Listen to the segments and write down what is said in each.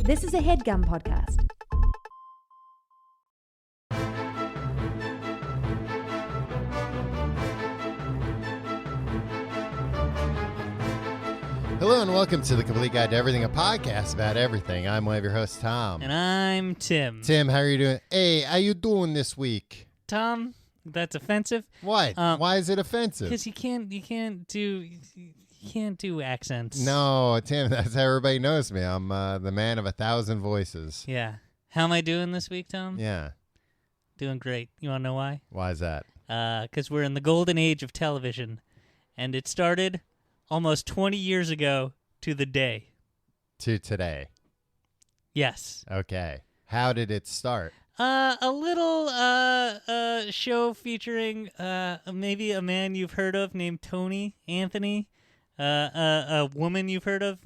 This is a HeadGum podcast. Hello and welcome to the Complete Guide to Everything, a podcast about everything. I'm one of your hosts, Tom. And I'm Tim. Tim, how are you doing? Hey, how you doing this week? Tom, that's offensive. What? Why is it offensive? Because you can't do accents. No, Tim, that's how everybody knows me. I'm the man of 1,000 voices. Yeah. How am I doing this week, Tom? Yeah. Doing great. You want to know why? Why is that? Because we're in the golden age of television, and it started almost 20 years ago to the day. To today. Yes. Okay. How did it start? A little show featuring maybe a man you've heard of named Tony Anthony, a woman you've heard of,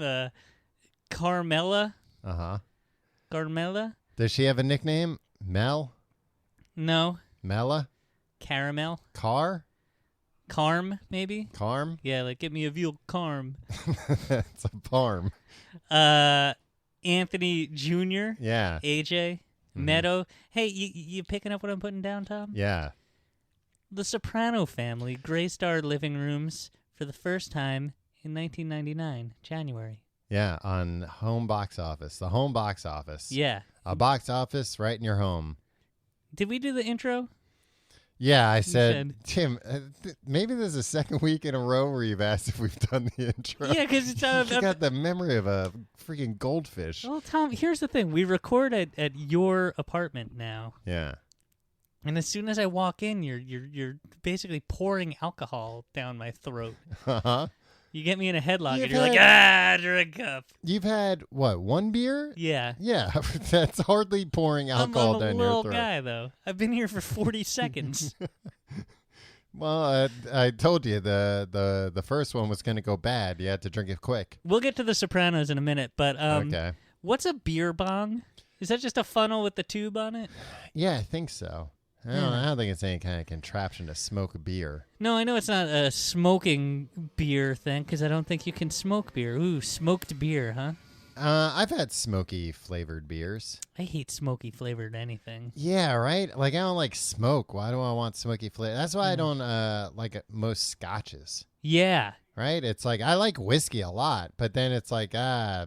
Carmela. Uh-huh. Carmela? Does she have a nickname? Mel? No. Mela? Caramel? Car? Carm, maybe? Carm? Yeah, like, get me a veal carm. It's a parm. Anthony Jr. Yeah. AJ. Meadow. Hey, you picking up what I'm putting down, Tom? Yeah. The Soprano family graced our living rooms for the first time in 1999, January. Yeah, on home box office. The home box office. Yeah. A box office right in your home. Did we do the intro? Yeah, I said, Tim, maybe there's a second week in a row where you've asked if we've done the intro. Yeah, because it's... you got the memory of a freaking goldfish. Well, Tom, here's the thing. We record at your apartment now. Yeah. And as soon as I walk in, you're basically pouring alcohol down my throat. Uh-huh. You get me in a headlock and you're like, drink up. You've had, what, one beer? Yeah. Yeah, that's hardly pouring alcohol down your throat. I'm a little guy, though. I've been here for 40 seconds. Well, I told you the first one was going to go bad. You had to drink it quick. We'll get to the Sopranos in a minute, but okay. What's a beer bong? Is that just a funnel with the tube on it? Yeah, I think so. I don't think it's any kind of contraption to smoke a beer. No, I know it's not a smoking beer thing, because I don't think you can smoke beer. Ooh, smoked beer, huh? I've had smoky flavored beers. I hate smoky flavored anything. Yeah, right? Like, I don't like smoke. Why do I want smoky flavor? That's why I don't like most scotches. Yeah. Right? It's like, I like whiskey a lot, but then it's like,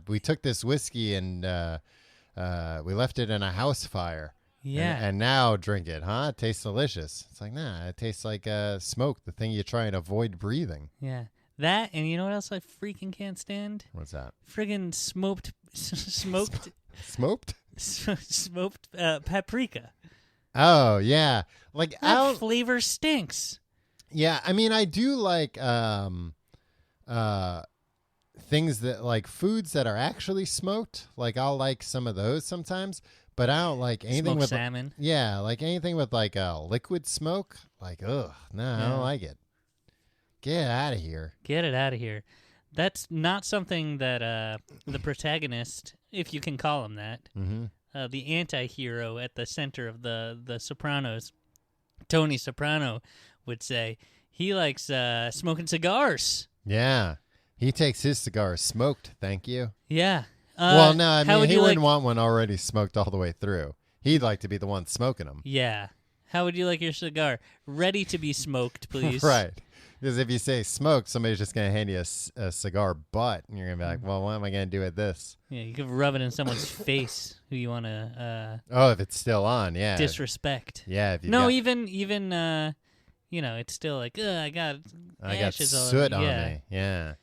we took this whiskey and we left it in a house fire. Yeah. And now drink it, huh? It tastes delicious. It's like, nah, it tastes like smoke, the thing you try and avoid breathing. Yeah. That, and you know what else I freaking can't stand? What's that? Friggin' smoked paprika. Oh, yeah. Like, that flavor stinks. Yeah, I mean, I do like things that, like, foods that are actually smoked. Like, I'll like some of those sometimes. But I don't like anything Smoked with salmon. Yeah, like anything with like a liquid smoke. Like, ugh, no, I don't like it. Get out of here. Get it out of here. That's not something that the protagonist, if you can call him that, the anti-hero at the center of the Sopranos, Tony Soprano, would say. He likes smoking cigars. Yeah, he takes his cigars smoked. Thank you. Yeah. Well, no, I mean, he wouldn't want one already smoked all the way through. He'd like to be the one smoking them. Yeah. How would you like your cigar? Ready to be smoked, please. Right. Because if you say smoked, somebody's just going to hand you a cigar butt, and you're going to be like, well, what am I going to do with this? Yeah, you could rub it in someone's face who you want to... oh, if it's still on, yeah. Disrespect. Yeah. If even you know, it's still like, I got soot on me. Yeah.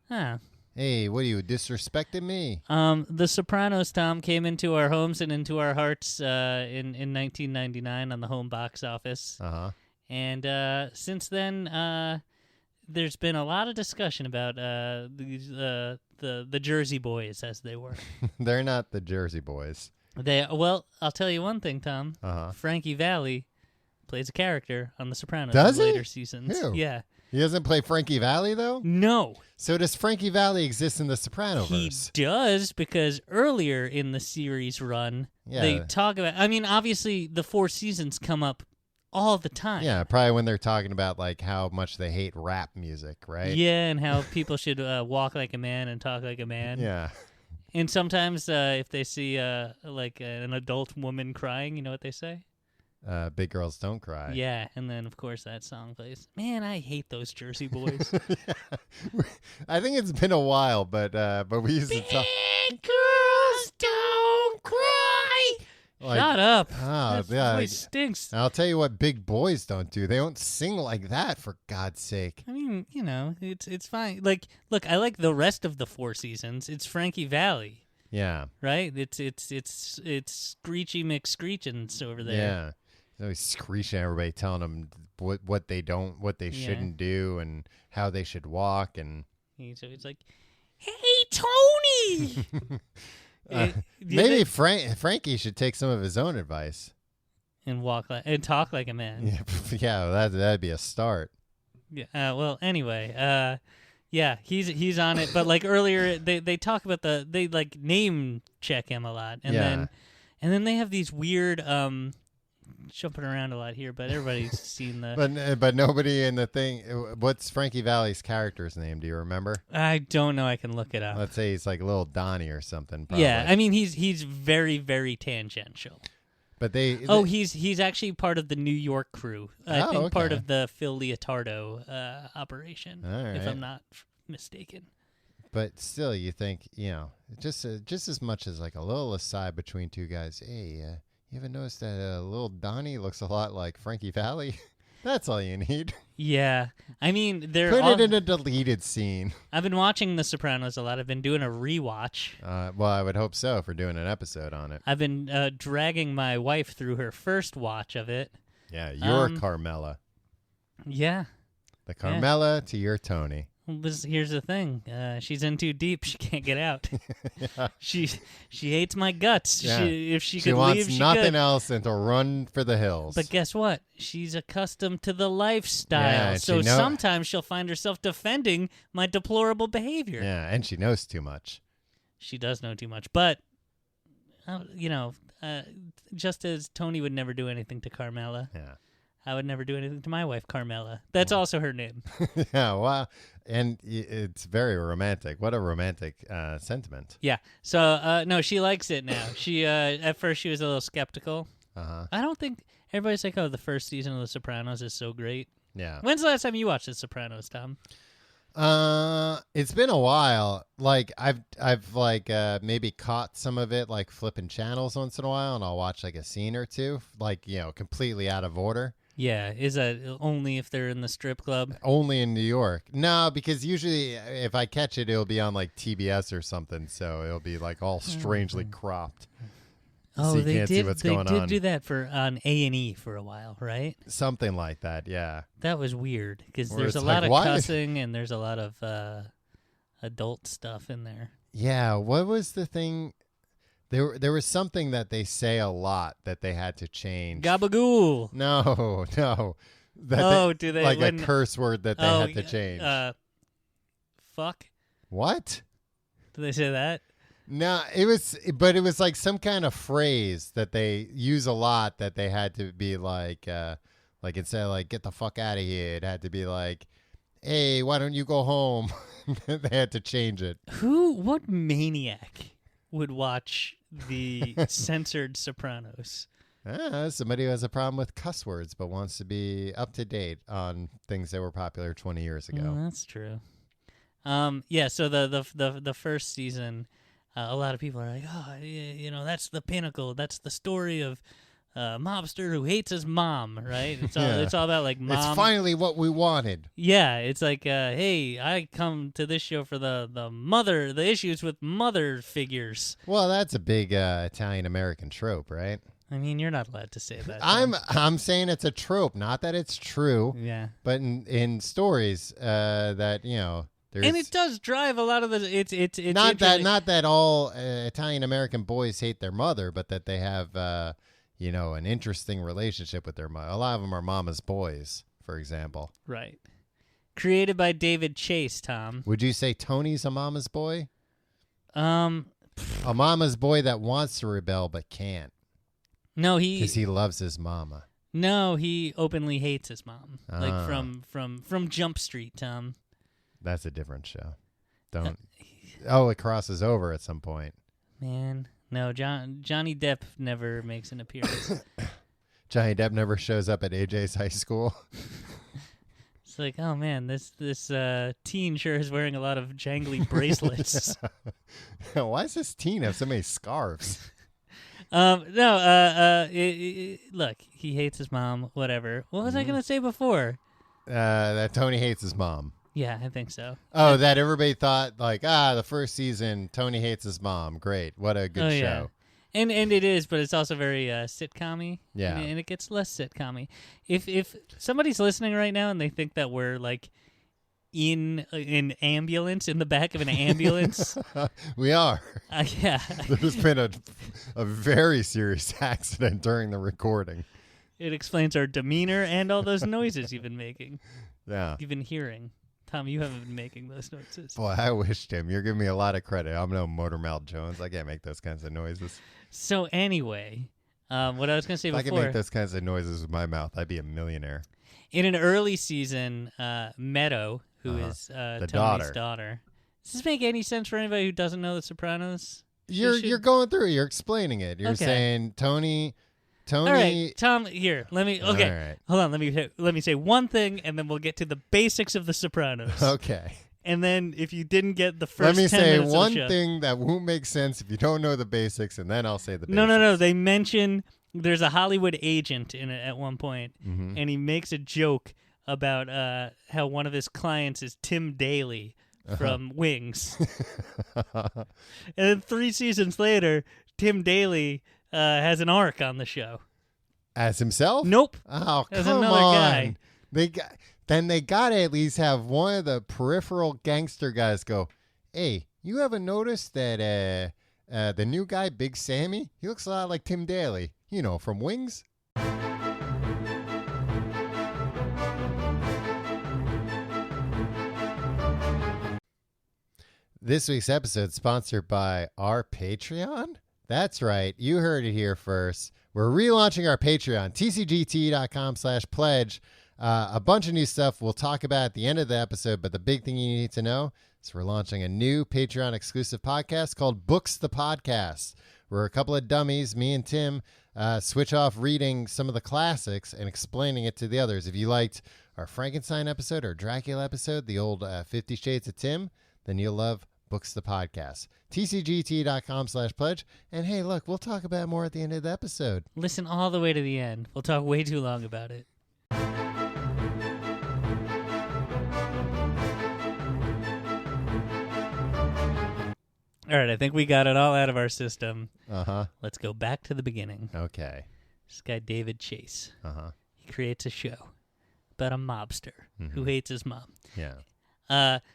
Huh. Hey, what are you, disrespecting me? The Sopranos, Tom, came into our homes and into our hearts in 1999 on the home box office. Uh-huh. And since then, there's been a lot of discussion about these the Jersey Boys, as they were. They're not the Jersey Boys. Well, I'll tell you one thing, Tom. Uh-huh. Frankie Valli plays a character on The Sopranos in later seasons. Who? Yeah. He doesn't play Frankie Valli, though? No. So does Frankie Valli exist in the Sopranoverse? He does, because earlier in the series run, they talk about... I mean, obviously, the 4 seasons come up all the time. Yeah, probably when they're talking about, like, how much they hate rap music, right? Yeah, and how people should walk like a man and talk like a man. Yeah. And sometimes if they see like an adult woman crying, you know what they say? Big girls don't cry. Yeah, and then of course that song plays. Man, I hate those Jersey boys. Yeah. I think it's been a while, but we used to talk. Big girls don't cry. Shut up. Oh, That yeah. voice stinks. I'll tell you what big boys don't do. They don't sing like that, for God's sake. I mean, you know, it's fine. Like, look, I like the rest of the Four Seasons. It's Frankie Valli, Yeah. right? It's Screechy McScreechins over there. Yeah. He's always screeching at everybody, telling them what they shouldn't do, and how they should walk, and He's like, "Hey, Tony." Maybe Frankie should take some of his own advice and talk like a man. Yeah, that'd be a start. Yeah. Well, anyway, yeah, he's on it. But like earlier, they talk about they like name check him a lot, and then they have these weird jumping around a lot here. But everybody's seen the. But nobody in the thing. What's Frankie Valli's character's name? Do you remember? I don't know. I can look it up. Let's say he's like little Donnie or something. Probably. Yeah, I mean he's very very tangential. But he's actually part of the New York crew. I think part of the Phil Leotardo operation, if I'm not mistaken. But still, you think, just as much as like a little aside between two guys. Hey, you ever noticed that little Donnie looks a lot like Frankie Valli? That's all you need. Yeah, I mean, put it in a deleted scene. I've been watching The Sopranos a lot. I've been doing a rewatch. Well, I would hope so, for doing an episode on it. I've been dragging my wife through her first watch of it. Yeah, your Carmela. Yeah. The Carmela to your Tony. Here's the thing. She's in too deep. She can't get out. Yeah. She hates my guts. Yeah. If she she could wants leave, she nothing could. else than to run for the hills. But guess what? She's accustomed to the lifestyle. Yeah, so sometimes she'll find herself defending my deplorable behavior. Yeah, and she knows too much. She does know too much. But, just as Tony would never do anything to Carmela, I would never do anything to my wife, Carmela. That's also her name. Yeah, wow. And it's very romantic. What a romantic sentiment. Yeah. So, no, she likes it now. She at first she was a little skeptical. Uh-huh. I don't think everybody's like, oh, the first season of The Sopranos is so great. Yeah. When's the last time you watched The Sopranos, Tom? It's been a while. Like I've like maybe caught some of it, like flipping channels once in a while, and I'll watch like a scene or two, like completely out of order. Yeah, is that only if they're in the strip club? Only in New York. No, because usually if I catch it, it'll be on like TBS or something, so it'll be like all strangely cropped. Oh, so you they can't did. see what's they going did on. do that on A&E for a while, right? Something like that. Yeah. That was weird because Where there's a it's lot like, of why? cussing and there's a lot of adult stuff in there. Yeah. What was the thing? There was something that they say a lot that they had to change. Gabagool. No. Do they like a curse word that they had to change? Fuck. What? Do they say that? No, it was like some kind of phrase that they use a lot that they had to be like instead of like get the fuck out of here, it had to be like, hey, why don't you go home? They had to change it. What maniac would watch the censored Sopranos? Somebody who has a problem with cuss words but wants to be up to date on things that were popular 20 years ago. Well, that's true. Yeah. So the first season, a lot of people are like, oh, that's the pinnacle. That's the story of a mobster who hates his mom, right? It's all about like mom. It's finally what we wanted. Yeah, it's like, hey, I come to this show for the issues with mother figures. Well, that's a big Italian American trope, right? I mean, you're not allowed to say that. I'm saying it's a trope, not that it's true. Yeah. But in stories that there's, and it does drive a lot of the. It's not that all Italian American boys hate their mother, but that they have an interesting relationship with their mother. A lot of them are mama's boys, for example. Right. Created by David Chase, Tom. Would you say Tony's a mama's boy? A mama's boy that wants to rebel but can't. No, because he loves his mama. No, he openly hates his mom. Like from Jump Street, Tom. That's a different show. Don't. Oh, it crosses over at some point. Man, no, Johnny Depp never makes an appearance. Johnny Depp never shows up at AJ's high school. It's like, oh man, this teen sure is wearing a lot of jangly bracelets. Why does this teen have so many scarves? No, look, he hates his mom, whatever. What was I going to say before? That Tony hates his mom. Yeah, I think so. Oh, that everybody thought, like, the first season, Tony hates his mom. Great. What a good show. Yeah. And it is, but it's also very sitcom-y. Yeah. And it gets less sitcom-y. If somebody's listening right now and they think that we're, like, in an ambulance, in the back of an ambulance. We are. Yeah. There's been a very serious accident during the recording. It explains our demeanor and all those noises you've been making. Yeah. You've been hearing. Tom, you haven't been making those noises. Boy, I wish, Tim. You're giving me a lot of credit. I'm no Motormouth Jones. I can't make those kinds of noises. So anyway, what I was going to say if before. I could make those kinds of noises with my mouth, I'd be a millionaire. In an early season, Meadow, who is Tony's daughter. Does this make any sense for anybody who doesn't know The Sopranos? You're going through it. You're explaining it. You're saying Tony. All right, Tom. Here, let me. Okay, right. Hold on. Let me say one thing, and then we'll get to the basics of The Sopranos. Okay. And then, if you didn't get the first, let me 10 say minutes one of the show, thing that won't make sense if you don't know the basics, and then I'll say the basics. No. They mention there's a Hollywood agent in it at one point, and he makes a joke about how one of his clients is Tim Daly from Wings. And then 3 seasons later, Tim Daly has an arc on the show. As himself? Nope. Oh, as come another on. guy. They got to at least have one of the peripheral gangster guys go, hey, you ever noticed that the new guy, Big Sammy, he looks a lot like Tim Daly, from Wings? This week's episode is sponsored by our Patreon. That's right. You heard it here first. We're relaunching our Patreon, tcgt.com/pledge. A bunch of new stuff we'll talk about at the end of the episode, but the big thing you need to know is we're launching a new Patreon exclusive podcast called Books the Podcast, where a couple of dummies, me and Tim, switch off reading some of the classics and explaining it to the others. If you liked our Frankenstein episode or Dracula episode, the old 50 Shades of Tim, then you'll love Books the Podcast. tcgt.com/pledge. And hey, look, we'll talk about it more at the end of the episode. Listen all the way to the end. We'll talk way too long about it. All right, I think we got it all out of our system. Let's go back to the beginning. Okay. This guy, David Chase. He creates a show about a mobster who hates his mom. Yeah.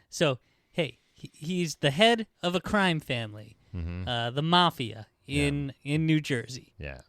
So, hey, he's the head of a crime family, the mafia in New Jersey. Yeah.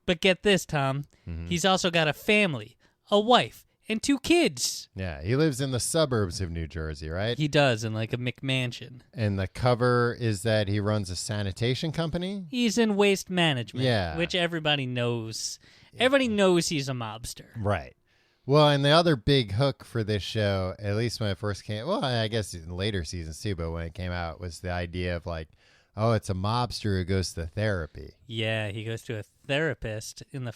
But get this, Tom. He's also got a family, a wife, and 2 kids. Yeah, he lives in the suburbs of New Jersey, right? He does, in like a McMansion. And the cover is that he runs a sanitation company? He's in waste management, which everybody knows. Everybody knows he's a mobster. Right. Well, and the other big hook for this show, at least when it first came, well, I guess in later seasons too, but when it came out, was the idea of like, oh, it's a mobster who goes to therapy. Yeah, he goes to a therapist in the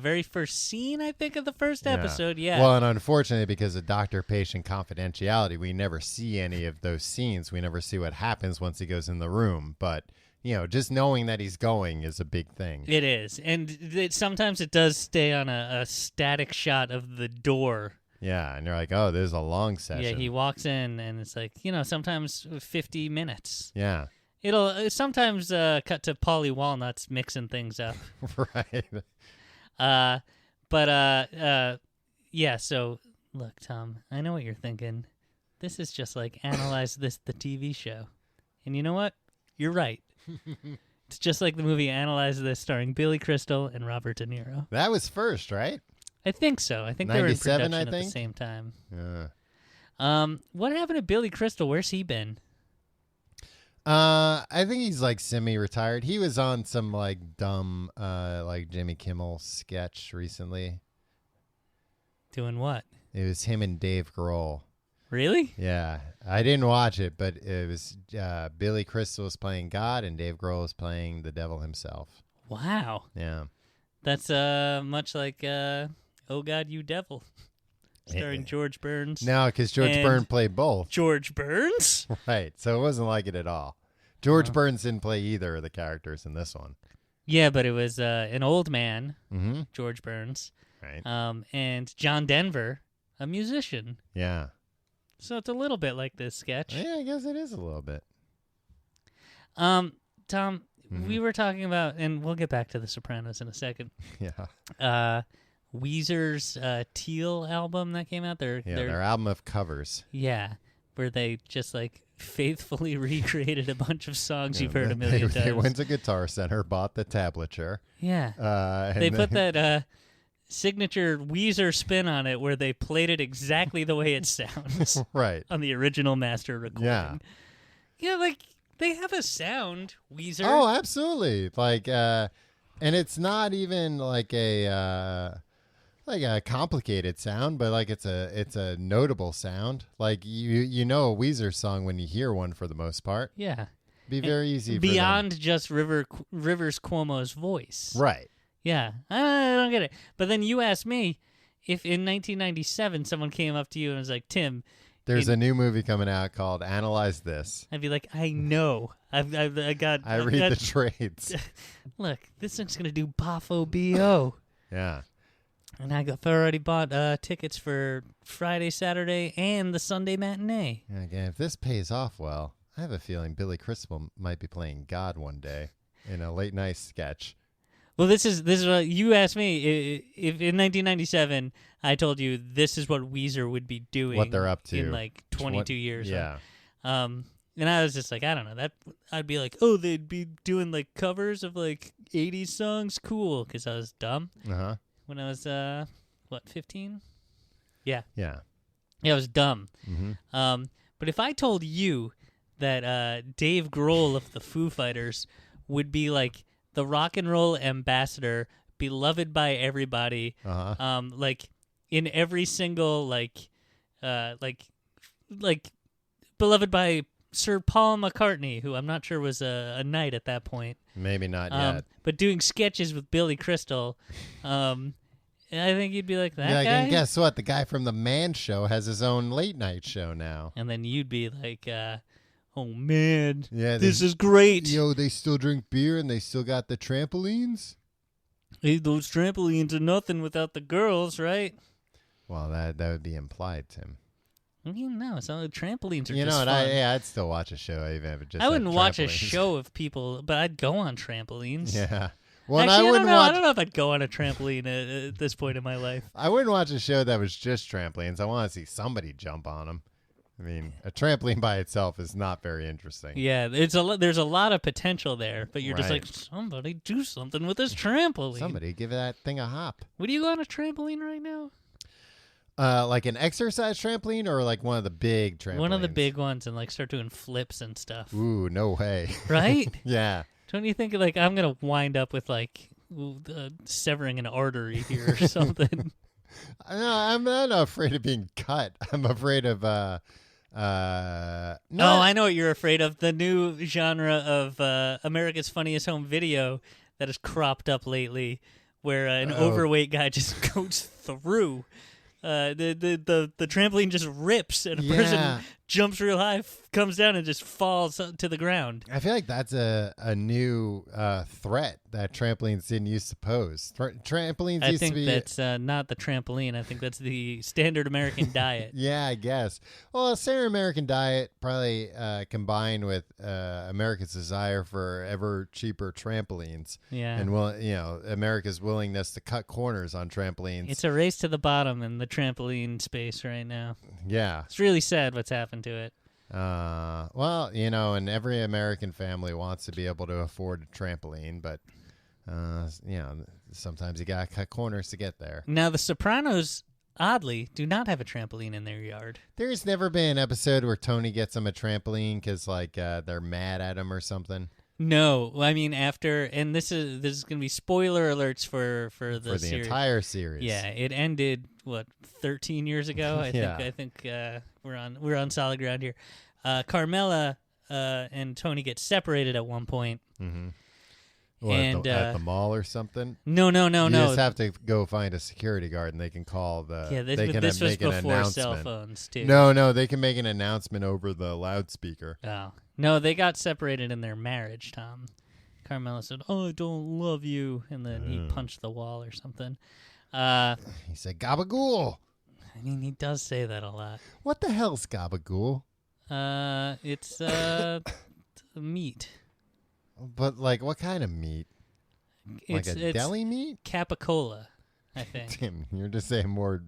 very first scene, I think, of the first episode. Yeah. Well, and unfortunately, because of doctor-patient confidentiality, we never see any of those scenes. We never see what happens once he goes in the room. But just knowing that he's going is a big thing. It is, and sometimes it does stay on a static shot of the door. Yeah, and you're like, oh, this is a long session. Yeah, he walks in, and it's like, sometimes 50 minutes. Yeah. It'll sometimes cut to Paulie Walnuts mixing things up. Right. Yeah, so, look, Tom, I know what you're thinking. This is just like Analyze This, the TV show. And you know what? You're right. It's just like the movie Analyze This, starring Billy Crystal and Robert De Niro. That was first, right? I think so. I think they were in production I at think? the same time. Yeah. What happened to Billy Crystal? Where's he been? I think he's like semi-retired. He was on some like dumb like Jimmy Kimmel sketch recently. Doing what? It was him and Dave Grohl. Really? Yeah, I didn't watch it, but it was Billy Crystal was playing God and Dave Grohl was playing the devil himself. Wow. Yeah. That's much like Oh God, You Devil, starring George Burns. No, because George Burns played both. George Burns? Right, so it wasn't like it at all. George Burns didn't play either of the characters in this one. Yeah, but it was an old man, Mm-hmm. George Burns, Right. and John Denver, a musician. Yeah. So it's a little bit like this sketch. Yeah, I guess it is a little bit. Tom, we were talking about, and we'll get back to The Sopranos in a second. Yeah. Weezer's Teal album that came out. Their album of covers. Yeah, where they just like faithfully recreated a bunch of songs you've heard a million times. They went to Guitar Center, bought the tablature. Yeah. They put that signature Weezer spin on it where they played it exactly the way it sounds. Right. On the original master recording. Yeah. Yeah, like they have a sound, Weezer. Oh, absolutely. Like and it's not even like a complicated sound, but like it's a notable sound. Like you know a Weezer song when you hear one for the most part. Yeah. Be very easy for beyond them. just Rivers Cuomo's voice. Right. Yeah. I don't get it. But then you asked me if in 1997 someone came up to you and was like, Tim, there's a new movie coming out called Analyze This. I'd be like, I know. I read the trades. Look, this thing's going to do Bafo B.O. Yeah. And I've already bought tickets for Friday, Saturday, and the Sunday matinee. Again, if this pays off well, I have a feeling Billy Crystal might be playing God one day in a late night sketch. Well, this is what you asked me. If in 1997 I told you this is what Weezer would be doing, what they're up to in like 22 years, yeah. And I was just like, I don't know. That I'd be like, oh, they'd be doing like covers of like 80s songs, cool, because I was dumb. When I was 15? Yeah. Yeah. Yeah, I was dumb. Mm-hmm. But if I told you that Dave Grohl of the Foo Fighters would be like the rock and roll ambassador, beloved by everybody, like in every single like beloved by Sir Paul McCartney, who I'm not sure was a knight at that point. Maybe not yet. But doing sketches with Billy Crystal, I think you'd be like, that guy? And guess what? The guy from The Man Show has his own late night show now. And then you'd be like, oh, man, yeah, this is great. Yo, they still drink beer and they still got the trampolines? Hey, those trampolines are nothing without the girls, right? Well, that would be implied, Tim. I mean, no, so trampolines are you just know what? fun. I'd still watch a show even if it just I wouldn't watch a trampolines. show of people, but I'd go on trampolines. Yeah. Well, Actually, I don't know if I'd go on a trampoline at this point in my life. I wouldn't watch a show that was just trampolines. I want to see somebody jump on them. I mean, a trampoline by itself is not very interesting. Yeah, there's a lot of potential there, but you're just Right. like, somebody do something with this trampoline. Somebody give that thing a hop. Would you go on a trampoline right now? Like an exercise trampoline or like one of the big trampolines? One of the big ones and like start doing flips and stuff. Ooh, no way. Right? Yeah. Don't you think like I'm going to wind up with like severing an artery here or something? No, I'm not afraid of being cut. I'm afraid of I know what you're afraid of. The new genre of America's Funniest Home Video that has cropped up lately where an overweight guy just goes through. The trampoline just rips and a person jumps real high, comes down and just falls to the ground. I feel like that's a new threat that trampolines didn't used to pose. Trampolines used to be... I think that's not the trampoline. I think that's the standard American diet. Yeah, I guess. Well, a standard American diet probably combined with America's desire for ever cheaper trampolines. Yeah. And, America's willingness to cut corners on trampolines. It's a race to the bottom in the trampoline space right now. Yeah. It's really sad what's happened to it. Well, and every American family wants to be able to afford a trampoline, but, sometimes you got to cut corners to get there. Now, the Sopranos, oddly, do not have a trampoline in their yard. There's never been an episode where Tony gets them a trampoline because, they're mad at him or something. No, I mean after, and this is going to be spoiler alerts for the series. Entire series. Yeah, it ended 13 years ago. I think we're on solid ground here. Carmela and Tony get separated at one point. Mm-hmm. Or and at the mall or something. No. You just have to go find a security guard, and they can call the. Yeah, this was before cell announcement. phones too. No, they can make an announcement over the loudspeaker. Oh no, they got separated in their marriage. Tom, Carmela said, "Oh, I don't love you," and then he punched the wall or something. He said, "Gabagool." I mean, he does say that a lot. What the hell's gabagool? It's meat. But like, what kind of meat? Like It's deli meat? capicola, I think. Tim, you're just saying more.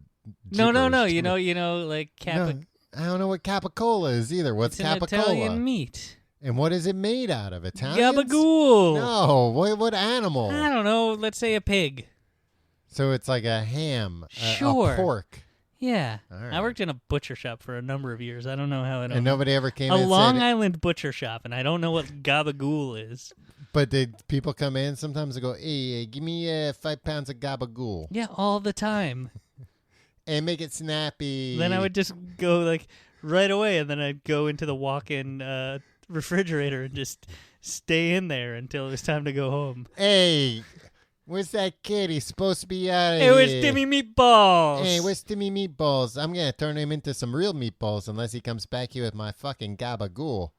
No. gibberish. You know, like No, I don't know what capicola is either. What's it's an capicola? Italian meat. And what is it made out of? Italian? Gabagool. No, what animal? I don't know. Let's say a pig. So it's like a ham, Sure. a pork. Yeah. All right. I worked in a butcher shop for a number of years. I don't know how I don't And nobody ever came a in and Long said, Island butcher shop, and I don't know what gabagool is. But did people come in sometimes and go, hey, give me 5 pounds of gabagool. Yeah, all the time. And make it snappy. Then I would just go like right away, and then I'd go into the walk-in refrigerator and just stay in there until it was time to go home. Hey, where's that kid? He's supposed to be out of Hey, here. where's Timmy Meatballs? Hey, where's Timmy Meatballs? I'm going to turn him into some real meatballs unless he comes back here with my fucking gabagool.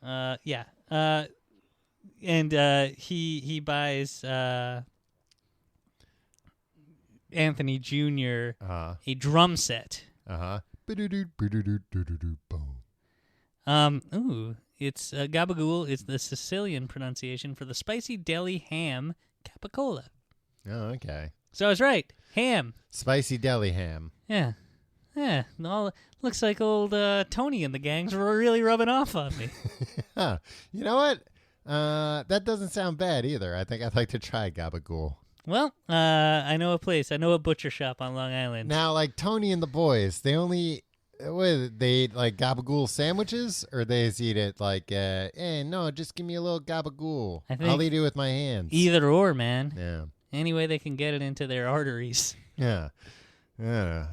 Yeah. And he buys Anthony Jr. A drum set. Uh-huh. Ooh, it's gabagool is the Sicilian pronunciation for the spicy deli ham capicola. Oh, okay. So I was right. Ham. Spicy deli ham. Yeah. Yeah. Looks like old Tony and the gangs were really rubbing off on me. Huh. You know what? That doesn't sound bad either. I think I'd like to try gabagool. Well, I know a place. I know a butcher shop on Long Island. Now, like Tony and the boys, they only they eat like gabagool sandwiches, or they just eat it like, no, just give me a little gabagool. I'll eat it with my hands. Either or, man. Yeah. Any way they can get it into their arteries. Yeah. Yeah.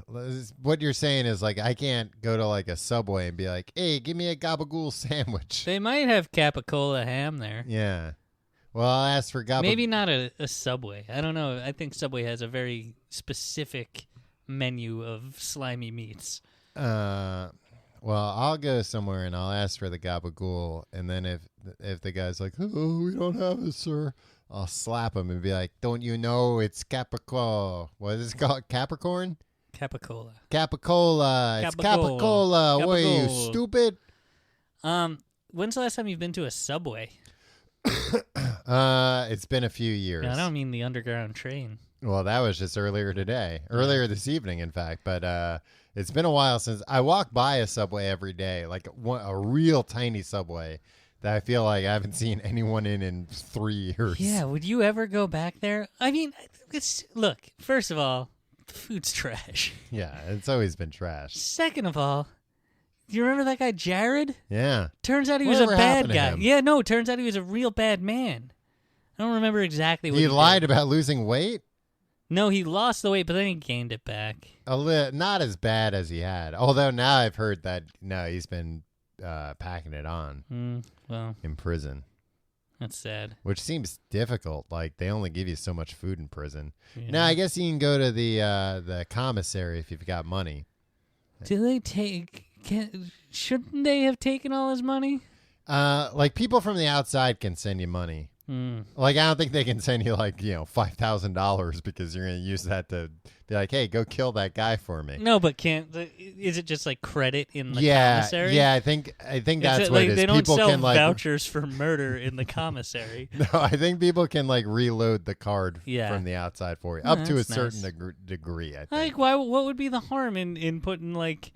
What you're saying is like I can't go to like a Subway and be like, hey, give me a gabagool sandwich. They might have capicola ham there. Yeah. Well, I'll ask for gabagool. Maybe not a Subway. I don't know. I think Subway has a very specific menu of slimy meats. Well, I'll go somewhere and I'll ask for the gabagool, and then if the guy's like, oh, we don't have it, sir, I'll slap him and be like, don't you know it's Capricorn? What is it called? Capricorn? Capicola. Capicola. It's Capicola. What are you, stupid? When's the last time you've been to a Subway? It's been a few years. No, I don't mean the underground train. Well, that was just earlier this evening, in fact. But it's been a while since I walk by a Subway every day, like a real tiny Subway that I feel like I haven't seen anyone in 3 years. Yeah, would you ever go back there? I mean, look, first of all, the food's trash. Yeah, it's always been trash. Second of all, do you remember that guy Jared? Yeah. Turns out he was a bad guy. Yeah, no, turns out he was a real bad man. I don't remember exactly what he lied did. about losing weight? No, he lost the weight, but then he gained it back. Not as bad as he had. Although now I've heard that he's been packing it on. Well, in prison. That's sad. Which seems difficult. Like they only give you so much food in prison. Yeah. Now I guess you can go to the commissary if you've got money. Do they take? Shouldn't they have taken all his money? Like people from the outside can send you money. Like I don't think they can send you like $5,000 because you're going to use that to be like, hey, go kill that guy for me. No, but is it just like credit in the commissary? Yeah, I think that's what like, it is. They don't people sell can vouchers for murder in the commissary. No, I think people can like reload the card from the outside for you up to a certain degree. I think. Like, what would be the harm in putting like,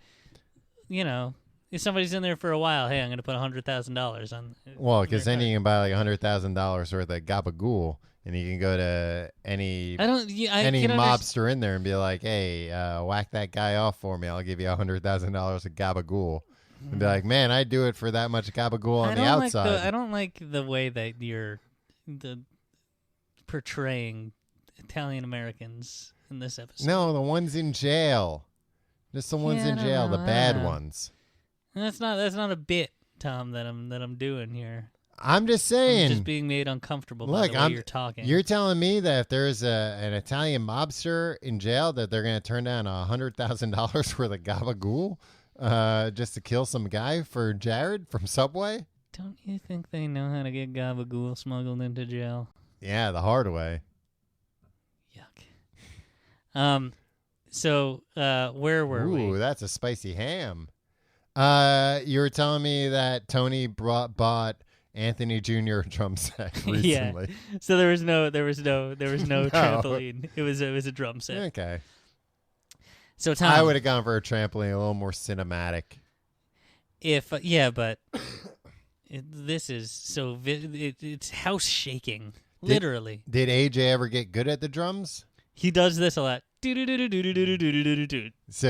if somebody's in there for a while, hey, I'm going to put $100,000 on. Well, because then you can buy like $100,000 worth of gabagool, and you can go to any mobster in there and be like, hey, whack that guy off for me. I'll give you $100,000 of gabagool. And be like, man, I'd do it for that much gabagool on the outside. I don't like the way that you're portraying Italian Americans in this episode. No, the ones in jail. Just the ones Yeah, in I don't jail, know, the I bad don't know. ones. That's not a bit, Tom, that I'm doing here. I'm just I'm saying. just being made uncomfortable by Look, the way you're talking. You're telling me that if there's an Italian mobster in jail, that they're going to turn down $100,000 worth of gabagool just to kill some guy for Jared from Subway? Don't you think they know how to get gabagool smuggled into jail? Yeah, the hard way. Yuck. So where were we? Ooh, that's a spicy ham. You were telling me that Tony bought Anthony Jr. a drum set recently. Yeah. So there was no trampoline. It was a drum set. Okay. So Tom, I would have gone for a trampoline, a little more cinematic. If but this is so it's house shaking, literally. Did AJ ever get good at the drums? He does this a lot. So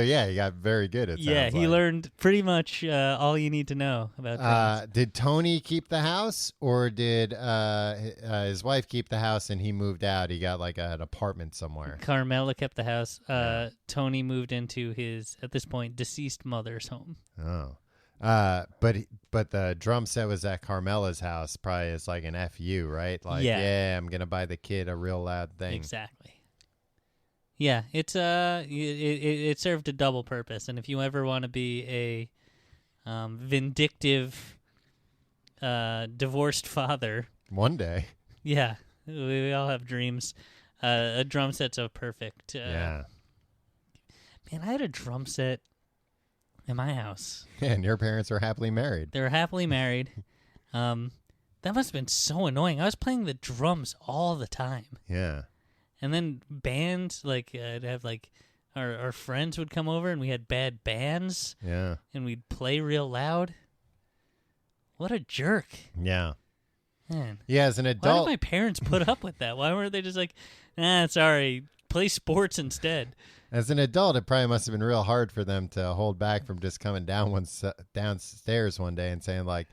yeah, he got very good at. Yeah, he learned pretty much all you need to know about drums. Did Tony keep the house, or did his wife keep the house and he moved out? He got like an apartment somewhere. Carmela kept the house. Tony moved into his, at this point, deceased mother's home. Oh. But the drum set was at Carmela's house, probably as like an FU, right? Like, yeah, I'm gonna buy the kid a real loud thing. Exactly. Yeah, it's it served a double purpose, and if you ever want to be a vindictive divorced father, one day, yeah, we all have dreams. A drum set's so perfect. Yeah, man, I had a drum set in my house. And your parents were happily married. They were happily married. That must have been so annoying. I was playing the drums all the time. Yeah. And then bands, like, I'd have, like, our friends would come over and we had bad bands. Yeah. And we'd play real loud. What a jerk. Yeah. Man. Yeah, as an adult. Why did my parents put up with that? Why weren't they just like, sorry, play sports instead? As an adult, it probably must have been real hard for them to hold back from just coming downstairs one day and saying, like,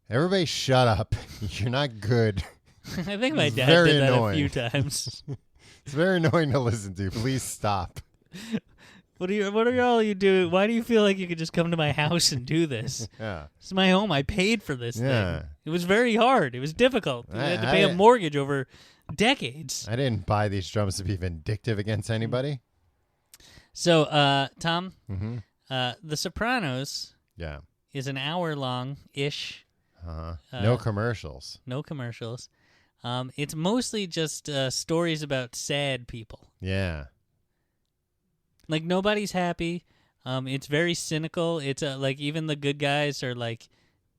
everybody shut up. You're not good. I think my dad did that a few times. It's very annoying to listen to. Please stop. What are all you doing? Why do you feel like you could just come to my house and do this? Yeah. It's my home. I paid for this thing. It was very hard. It was difficult. You had to pay a mortgage over decades. I didn't buy these drums to be vindictive against anybody. So, Tom, The Sopranos is an hour long-ish. No commercials. No commercials. It's mostly just stories about sad people. Yeah. Like, nobody's happy. It's very cynical. It's like, even the good guys are like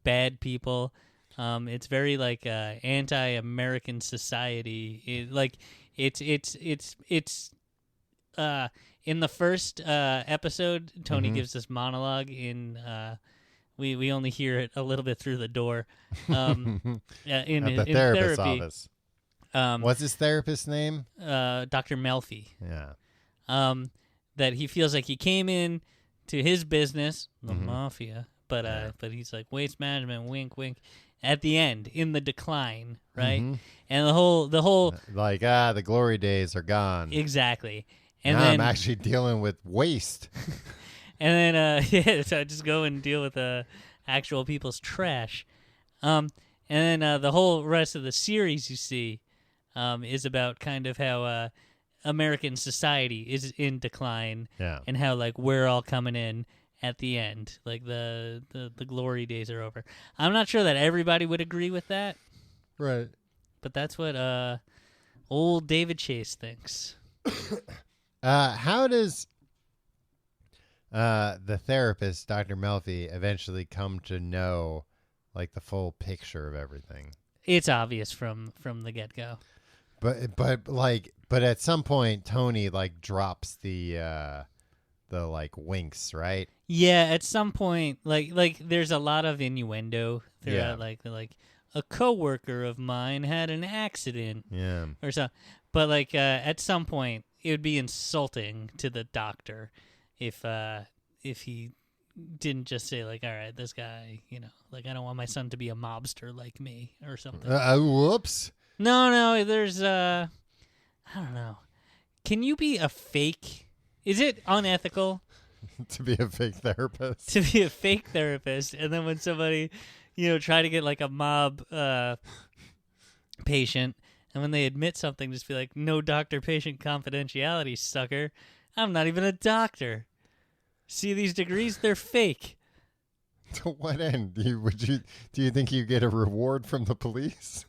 bad people. It's very like anti-American society. It's in the first episode, Tony gives this monologue in we only hear it a little bit through the door. In therapist's therapy. office. What's his therapist's name? Dr. Melfi. Yeah. That he feels like he came in to his business, the mafia, but he's like, waste management, wink, wink, at the end, in the decline, right? And the whole like, the glory days are gone. Exactly. And now then I'm actually dealing with waste. And then so I just go and deal with actual people's trash. And then the whole rest of the series you see is about kind of how American society is in decline, and how like we're all coming in at the end, like the glory days are over. I'm not sure that everybody would agree with that, right? But that's what old David Chase thinks. How does the therapist, Dr. Melfi, eventually come to know like the full picture of everything? It's obvious from the get-go. But at some point Tony like drops the like winks, right? Yeah, at some point like there's a lot of innuendo throughout, like a coworker of mine had an accident. Yeah. Or so. But like at some point it would be insulting to the doctor if he didn't just say like, all right, this guy, like I don't want my son to be a mobster like me or something. Whoops. No, there's I don't know. Can you be a fake Is it unethical to be a fake therapist? to be a fake therapist, and then when somebody, try to get like a mob patient, and when they admit something, just be like, "No doctor-patient confidentiality, sucker. I'm not even a doctor. See these degrees? They're fake." To what end? Do you think you get a reward from the police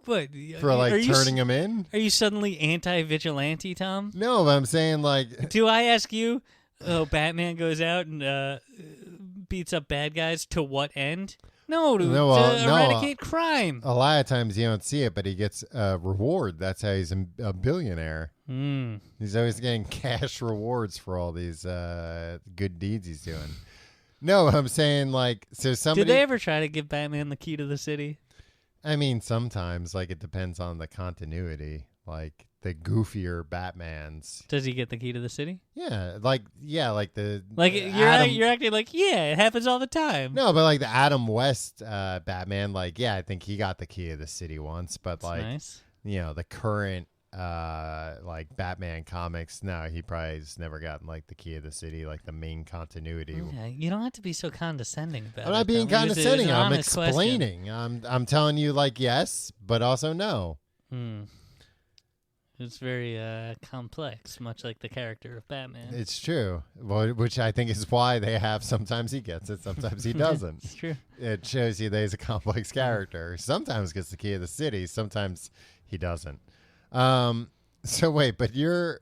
What? for like turning them in? Are you suddenly anti-vigilante, Tom? No, but I'm saying like. Do I ask you? Oh, Batman goes out and beats up bad guys. To what end? No, to eradicate crime. A lot of times you don't see it, but he gets a reward. That's how he's a billionaire. He's always getting cash rewards for all these good deeds he's doing. No, I'm saying like, so somebody. Did they ever try to give Batman the key to the city? I mean, sometimes, like, it depends on the continuity. Like, the goofier Batmans. Does he get the key to the city? Yeah, like the... Like, you're acting like, yeah, it happens all the time. No, but, like, the Adam West Batman, like, yeah, I think he got the key of the city once. But, That's like, nice. The current, like, Batman comics, no, he probably has never gotten, like, the key of the city, like, the main continuity. Yeah, you don't have to be so condescending about it. I'm not being condescending. It was I'm honest explaining. question. I'm telling you, like, yes, but also no. It's very complex, much like the character of Batman. It's true, which I think is why they have sometimes he gets it, sometimes he doesn't. It's true. It shows you that he's a complex character. Sometimes gets the key of the city, sometimes he doesn't. So wait, but your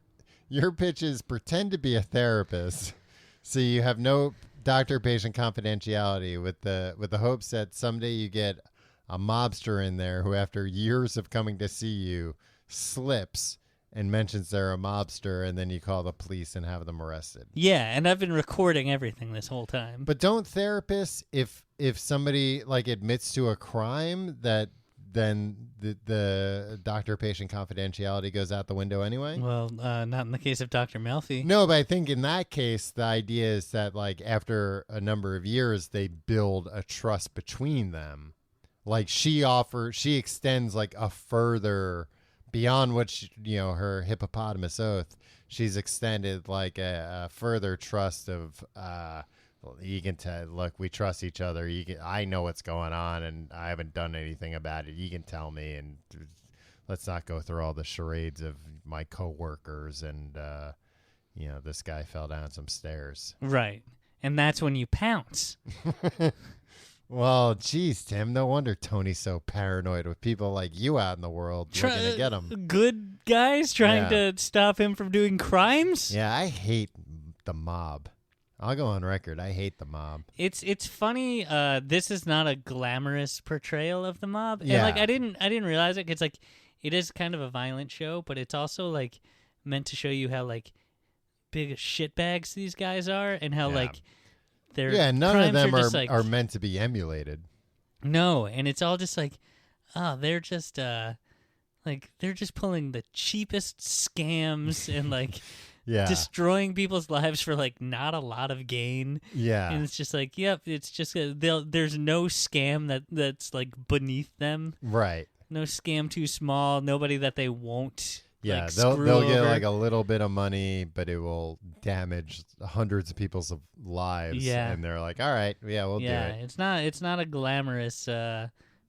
pitch is pretend to be a therapist, so you have no doctor-patient confidentiality with the hopes that someday you get a mobster in there who, after years of coming to see you, slips and mentions they're a mobster, and then you call the police and have them arrested. Yeah, and I've been recording everything this whole time. But don't therapists, if somebody like admits to a crime, that then the doctor-patient confidentiality goes out the window anyway? Well, not in the case of Dr. Melfi. No, but I think in that case, the idea is that like after a number of years, they build a trust between them. Like she extends like a further beyond what her hippopotamus oath. She's extended like a further trust of you can tell, look, we trust each other. I know what's going on, and I haven't done anything about it. You can tell me, and let's not go through all the charades of my coworkers and this guy fell down some stairs. Right, and that's when you pounce. Well, geez, Tim, no wonder Tony's so paranoid with people like you out in the world looking to get him. Good guys trying to stop him from doing crimes? Yeah, I hate the mob. I'll go on record. I hate the mob. It's funny. This is not a glamorous portrayal of the mob. Yeah. And like I didn't realize it. It's like it is kind of a violent show, but it's also like meant to show you how like big shitbags these guys are, and how like their none of them are meant to be emulated. No, and it's all just like, they're just they're just pulling the cheapest scams and like destroying people's lives for like not a lot of gain. Yeah, and it's just like, yep, it's just there's no scam that's like beneath them. Right. No scam too small. Nobody that they won't. Yeah, like, they'll get over. like a little bit of money, but it will damage hundreds of people's lives. Yeah, and they're like, all right, we'll do it. Yeah, it's not a glamorous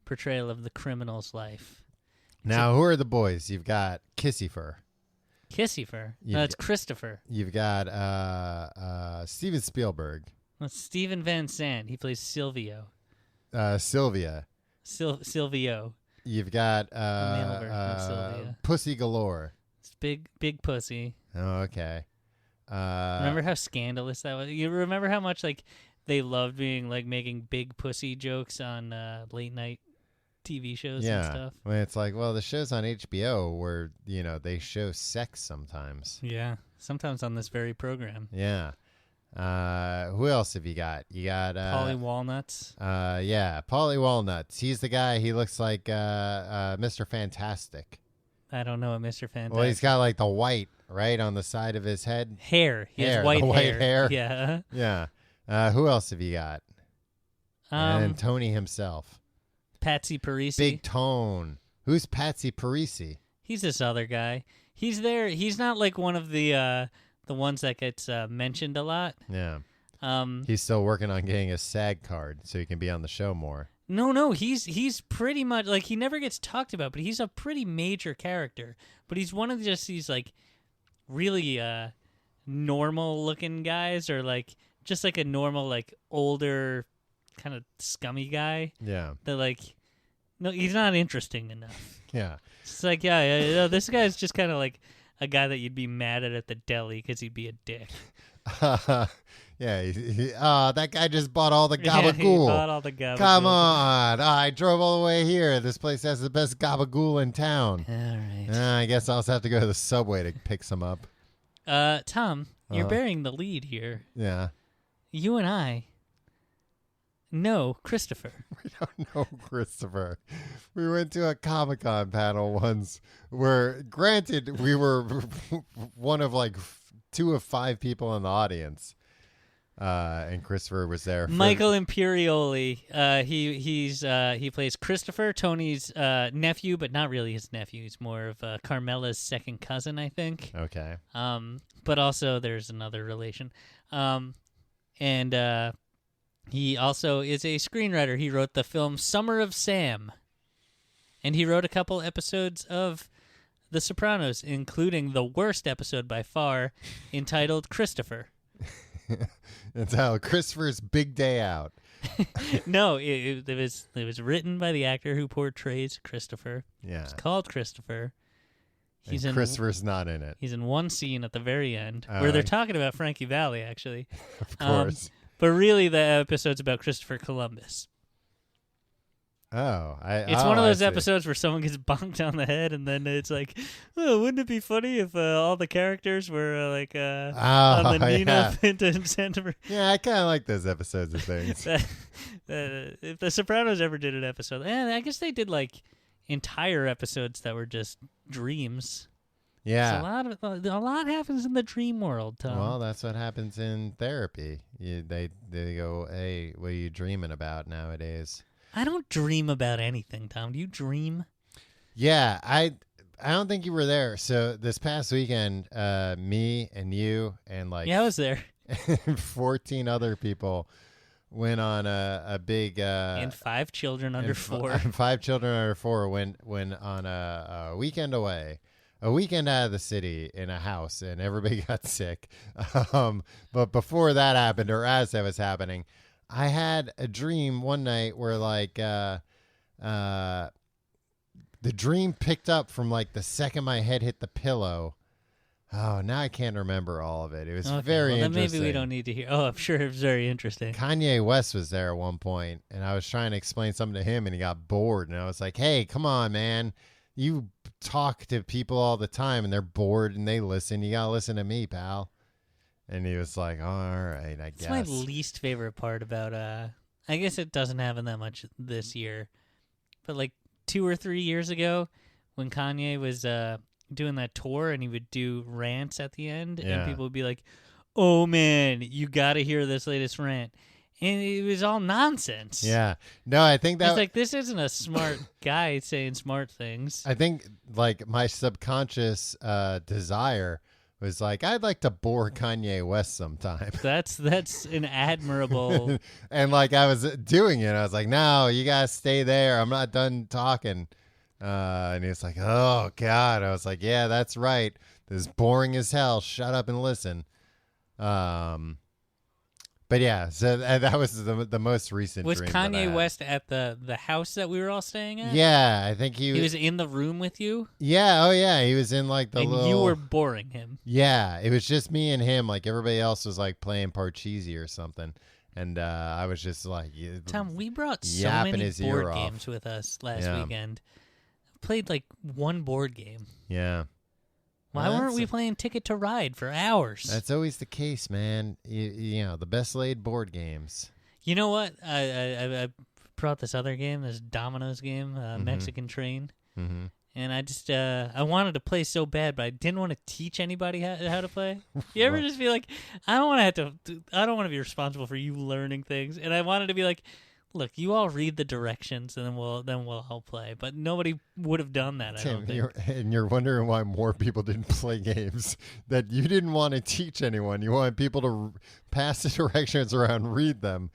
portrayal of the criminal's life. Now, who are the boys? You've got Kissifer. No, it's Christopher. You've got Steven Spielberg. That's Steven Van Sant. He plays Silvio. Sylvia. Silvio. You've got Pussy Galore. It's big pussy. Oh, okay. Remember how scandalous that was? You remember how much like they loved being like making big pussy jokes on late night TV shows and stuff? When it's like, well, the show's on HBO where, they show sex sometimes. Yeah, sometimes on this very program. Yeah. Who else have you got? You got Paulie Walnuts. Paulie Walnuts. He's the guy. He looks like Mr. Fantastic. I don't know what Mr. Fantastic. Well, he's got like the white right on the side of his head. Hair. He has white hair. Yeah. Yeah. Who else have you got? And Tony himself. Patsy Parisi. Big Tone. Who's Patsy Parisi? He's this other guy. He's there. He's not like one of the ones that gets mentioned a lot. Yeah. He's still working on getting a SAG card so he can be on the show more. No, he's pretty much like he never gets talked about, but he's a pretty major character. But he's one of just these like really normal looking guys, or like just like a normal like older kind of scummy guy. Yeah. That like no, he's not interesting enough. Yeah. It's like yeah, this guy's just kind of like a guy that you'd be mad at the deli because he'd be a dick. Yeah, that guy just bought all the gabagool. Yeah, he bought all the gabagool. Come on. I drove all the way here. This place has the best gabagool in town. All right. I guess I'll just have to go to the subway to pick some up. Tom, you're bearing the lead here. Yeah. You and I know Christopher. We don't know Christopher. We went to a Comic-Con panel once where, granted, we were one of like 2 of 5 people in the audience. And Christopher was there. Michael Imperioli. He plays Christopher, Tony's nephew, but not really his nephew. He's more of Carmela's second cousin, I think. Okay. But also there's another relation. And he also is a screenwriter. He wrote the film Summer of Sam, and he wrote a couple episodes of The Sopranos, including the worst episode by far, entitled Christopher. Entitled Christopher's Big Day Out. No, it was written by the actor who portrays Christopher. Yeah. It's called Christopher. Christopher's not in it. He's in one scene at the very end where they're talking about Frankie Valli, actually. Of course. But really, the episode's about Christopher Columbus. Oh, it's one of those episodes where someone gets bonked on the head, and then it's like, oh, wouldn't it be funny if all the characters were on the Nina Pinta Santa? Yeah, I kind of like those episodes of things. If the Sopranos ever did an episode, I guess they did like entire episodes that were just dreams. Yeah, a lot happens in the dream world, Tom. Well, that's what happens in therapy. They go, hey, what are you dreaming about nowadays? I don't dream about anything, Tom. Do you dream? Yeah, I don't think you were there. So this past weekend, me and you and like I was there. 14 other people went on a big and 5 children under 4. 5 children under 4 went on a weekend away. A weekend out of the city in a house, and everybody got sick. But before that happened, or as that was happening, I had a dream one night where like the dream picked up from like the second my head hit the pillow. Oh, now I can't remember all of it. It was very then interesting. Maybe we don't need to hear. Oh, I'm sure it was very interesting. Kanye West was there at one point, and I was trying to explain something to him, and he got bored. And I was like, hey, come on, man. You talk to people all the time, and they're bored, and they listen. You got to listen to me, pal. And he was like, oh, all right, I guess. It's my least favorite part about, I guess it doesn't happen that much this year, but like 2 or 3 years ago when Kanye was doing that tour and he would do rants at the end, and people would be like, oh, man, you got to hear this latest rant. And it was all nonsense. Yeah. No, I think that... It's like, this isn't a smart guy saying smart things. I think, like, my subconscious desire was like, I'd like to bore Kanye West sometime. That's an admirable... And, like, I was doing it. I was like, no, you got to stay there. I'm not done talking. And he was like, oh, God. I was like, yeah, that's right. This is boring as hell. Shut up and listen. But yeah, so that was the most recent. Was dream Kanye West at the house that we were all staying at? Yeah, I think he was in the room with you. Yeah, oh yeah, he was in like the and you were boring him. Yeah, it was just me and him. Like everybody else was like playing Parcheesi or something, and I was just like, Tom, we brought so many board games with us last weekend. Played like one board game. Yeah. Why weren't we playing Ticket to Ride for hours? That's always the case, man. You know, the best laid board games. You know what? I brought this other game, this Domino's game, Mexican Train. Mm-hmm. And I just, I wanted to play so bad, but I didn't want to teach anybody how to play. You ever just feel like, I don't want to be responsible for you learning things. And I wanted to be like, look, you all read the directions, and then we'll all play. But nobody would have done that. I don't think. You're wondering why more people didn't play games. That you didn't want to teach anyone. You wanted people to pass the directions around, read them,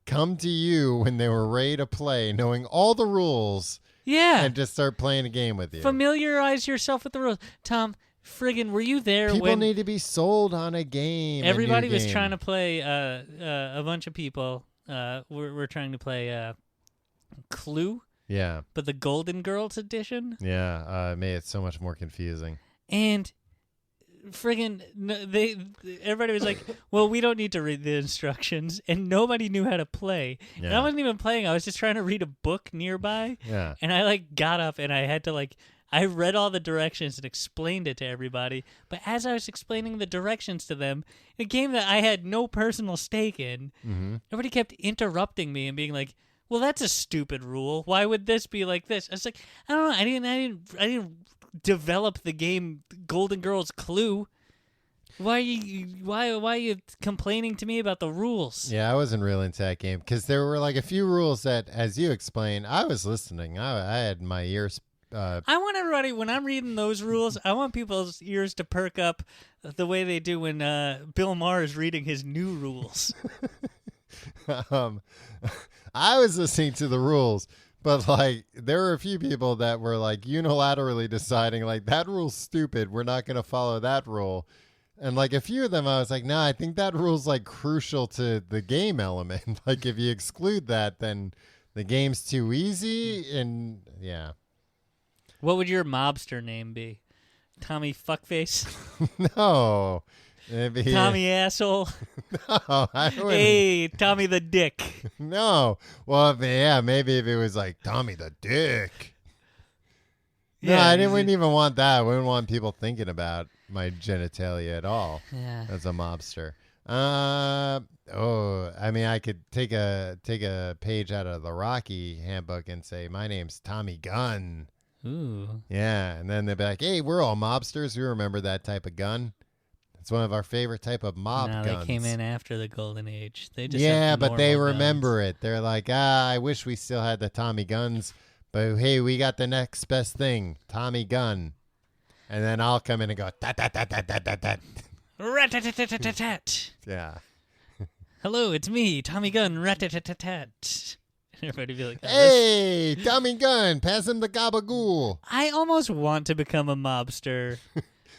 come to you when they were ready to play, knowing all the rules. Yeah. And just start playing a game with you. Familiarize yourself with the rules. Tom, friggin', were you there People when need to be sold on a game. everybody was game. trying to play? A bunch of people were trying to play Clue. Yeah. But the Golden Girls edition. Yeah. It made it so much more confusing. And friggin', everybody was like, well, we don't need to read the instructions, and nobody knew how to play. Yeah. And I wasn't even playing. I was just trying to read a book nearby. Yeah. And I got up and I had to I read all the directions and explained it to everybody. But as I was explaining the directions to them, a game that I had no personal stake in, everybody kept interrupting me and being like, well, that's a stupid rule. Why would this be like this? I was like, I don't know. I didn't develop the game Golden Girls Clue. Why are you complaining to me about the rules? Yeah, I wasn't really into that game because there were a few rules that, as you explained, I was listening. I had my ears. I want everybody, when I'm reading those rules, I want people's ears to perk up the way they do when Bill Maher is reading his new rules. I was listening to the rules. But, there were a few people that were, unilaterally deciding, that rule's stupid. We're not going to follow that rule. And, a few of them, I was like, nah, I think that rule's, crucial to the game element. If you exclude that, then the game's too easy. And, yeah. What would your mobster name be? Tommy Fuckface? No. Maybe, Tommy Asshole? No, I wouldn't. Hey, Tommy the Dick. No. Well, maybe if it was Tommy the Dick. No, Yeah, I wouldn't even want that. I wouldn't want people thinking about my genitalia at all. Yeah. As a mobster. I could take a page out of the Rocky handbook and say, my name's Tommy Gunn. Ooh. Yeah, and then they'd be like, hey, we're all mobsters. We remember that type of gun. It's one of our favorite type of mob guns. They came in after the Golden Age. They just but they guns. remember it. They're like, I wish we still had the Tommy guns, but hey, we got the next best thing, Tommy gun. And then I'll come in and go, tat-tat-tat-tat-tat-tat. Rat-tat-tat-tat-tat. Yeah. Hello, it's me, Tommy Gunn. Rat-tat-tat-tat. Everybody be like, hey, Tommy Gunn, pass him the gabagool. I almost want to become a mobster.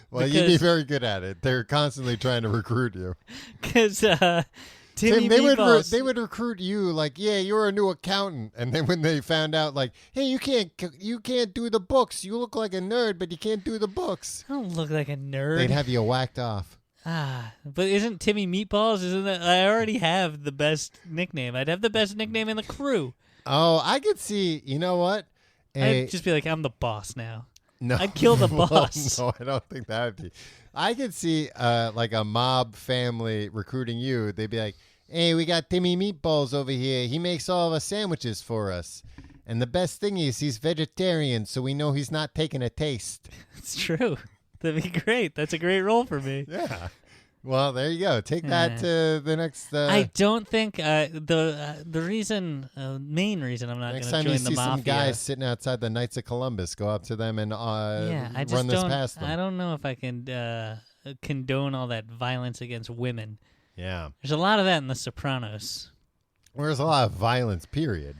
Well, you'd be very good at it. They're constantly trying to recruit you. Because Tim, they would recruit you yeah, you're a new accountant, and then when they found out hey, you can't do the books. You look like a nerd, but you can't do the books. I don't look like a nerd. They'd have you whacked off. But isn't Timmy Meatballs? Isn't that? I already have the best nickname. I'd have the best nickname in the crew. Oh, I could see. You know what? I'd just be like, I'm the boss now. No, I'd kill the boss. No, I don't think that would be. I could see a mob family recruiting you. They'd be like, hey, we got Timmy Meatballs over here. He makes all of our sandwiches for us. And the best thing is he's vegetarian, so we know he's not taking a taste. It's true. That'd be great. That's a great role for me. Yeah. Well, there you go. Take that to the next. I don't think the main reason I'm not going to join the mafia. Next time you see some guys sitting outside the Knights of Columbus, go up to them and run this past them. I don't know if I can condone all that violence against women. Yeah. There's a lot of that in The Sopranos. There's a lot of violence, period.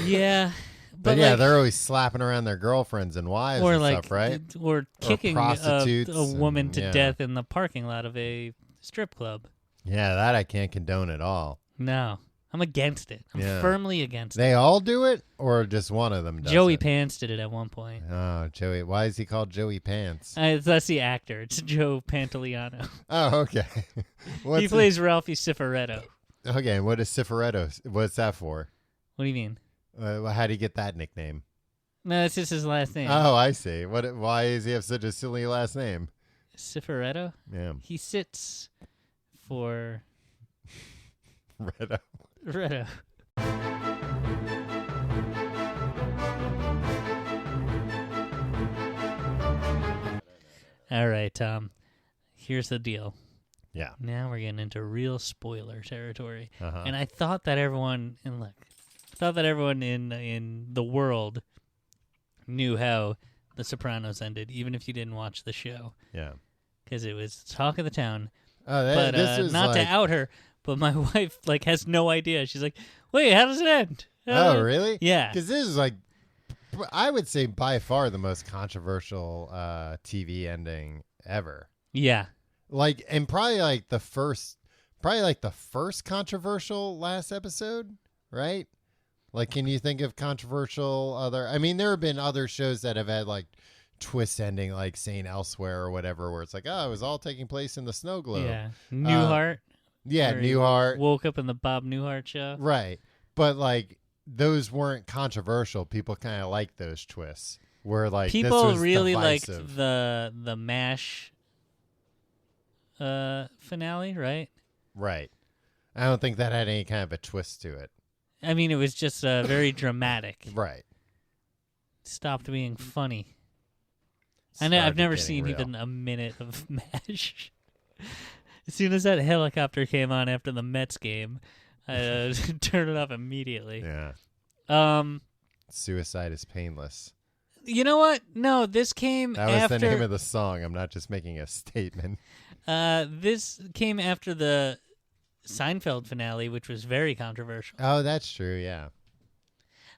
Yeah. But yeah, they're always slapping around their girlfriends and wives and stuff, right? Or kicking prostitutes a woman to yeah. death in the parking lot of a strip club. Yeah, that I can't condone at all. No. I'm against it. I'm firmly against it. They all do it, or just one of them does Joey it? Pants did it at one point. Oh, Joey. Why is he called Joey Pants? That's the actor. It's Joe Pantoliano. Oh, okay. He plays Ralphie Cifaretto. Okay, what is Cifaretto? What's that for? What do you mean? How do you get that nickname? No, it's just his last name. Oh, I see. Why does he have such a silly last name? Cifaretto? Yeah. He sits for... Retto. All right, Tom. Here's the deal. Yeah. Now we're getting into real spoiler territory. Uh-huh. And I thought that everyone... And look, thought that everyone in the world knew how The Sopranos ended, even if you didn't watch the show. Yeah. Because it was talk of the town. Oh, But this is not like... to out her, but my wife like has no idea. She's like, "Wait, how does it end?" Oh, really? Yeah. Because this is like, I would say by far the most controversial TV ending ever. Yeah. Like, and probably like the first controversial last episode, right? Like, can you think of controversial other? I mean, there have been other shows that have had like twist ending, like Saint Elsewhere or whatever, where it's like, oh, it was all taking place in the snow globe. Yeah. Newhart. Yeah, Newhart. Woke up in the Bob Newhart show. Right. But like, those weren't controversial. People kind of like those twists. Where like people this was really divisive. liked the MASH finale, right? Right. I don't think that had any kind of a twist to it. I mean, it was just very dramatic. Right. Stopped being funny. I know I've never seen real. even a minute of MASH. As soon as that helicopter came on after the Mets game, I turned it off immediately. Yeah. Suicide is painless. You know what? No, this came That was after... the name of the song. I'm not just making a statement. This came after the Seinfeld finale, which was very controversial. Oh, that's true, yeah.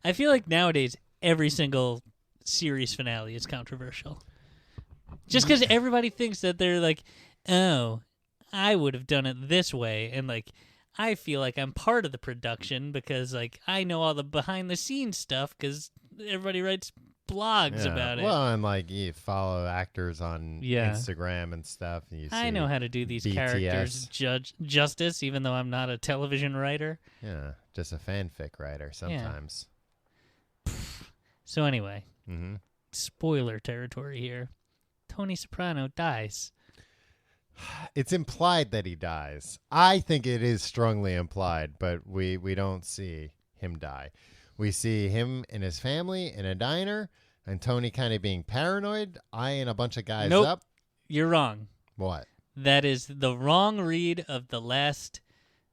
I feel like nowadays every single series finale is controversial. Just because everybody thinks that they're like, oh, I would have done it this way. And like, I feel like I'm part of the production because like I know all the behind the scenes stuff because everybody writes blogs about it. Well, and like you follow actors on Instagram and stuff. And you see I know how to do these BTS. characters justice, even though I'm not a television writer. Yeah, just a fanfic writer sometimes. Yeah. So anyway, mm-hmm. Spoiler territory here. Tony Soprano dies. It's implied that he dies. I think it is strongly implied, but we don't see him die. We see him and his family in a diner, and Tony kind of being paranoid, eyeing a bunch of guys up. You're wrong. What? That is the wrong read of the last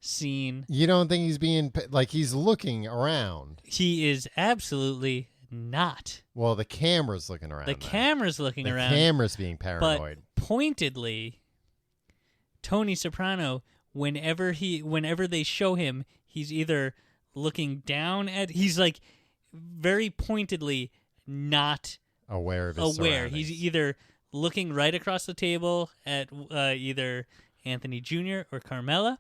scene. You don't think he's being, like, he's looking around? He is absolutely not. Well, the camera's looking around. The camera's looking around. The camera's being paranoid. But pointedly, Tony Soprano, whenever they show him, he's either looking down at, he's like very pointedly not aware of his surroundings. He's either looking right across the table at either Anthony Jr. or Carmela,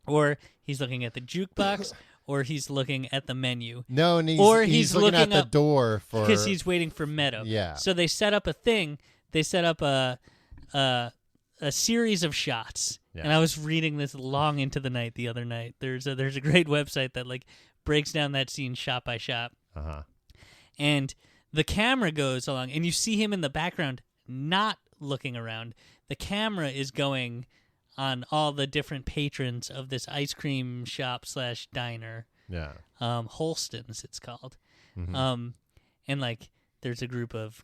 or he's looking at the jukebox, or he's looking at the menu. No, and he's looking at the door for, because he's waiting for Meadow. Yeah. So they set up a thing. They set up a series of shots. Yeah. And I was reading this long into the night the other night. There's a great website that like breaks down that scene shot by shot. And the camera goes along, and you see him in the background not looking around. The camera is going on all the different patrons of this ice cream shop / diner. Yeah. Holston's, it's called. Mm-hmm. And like there's a group of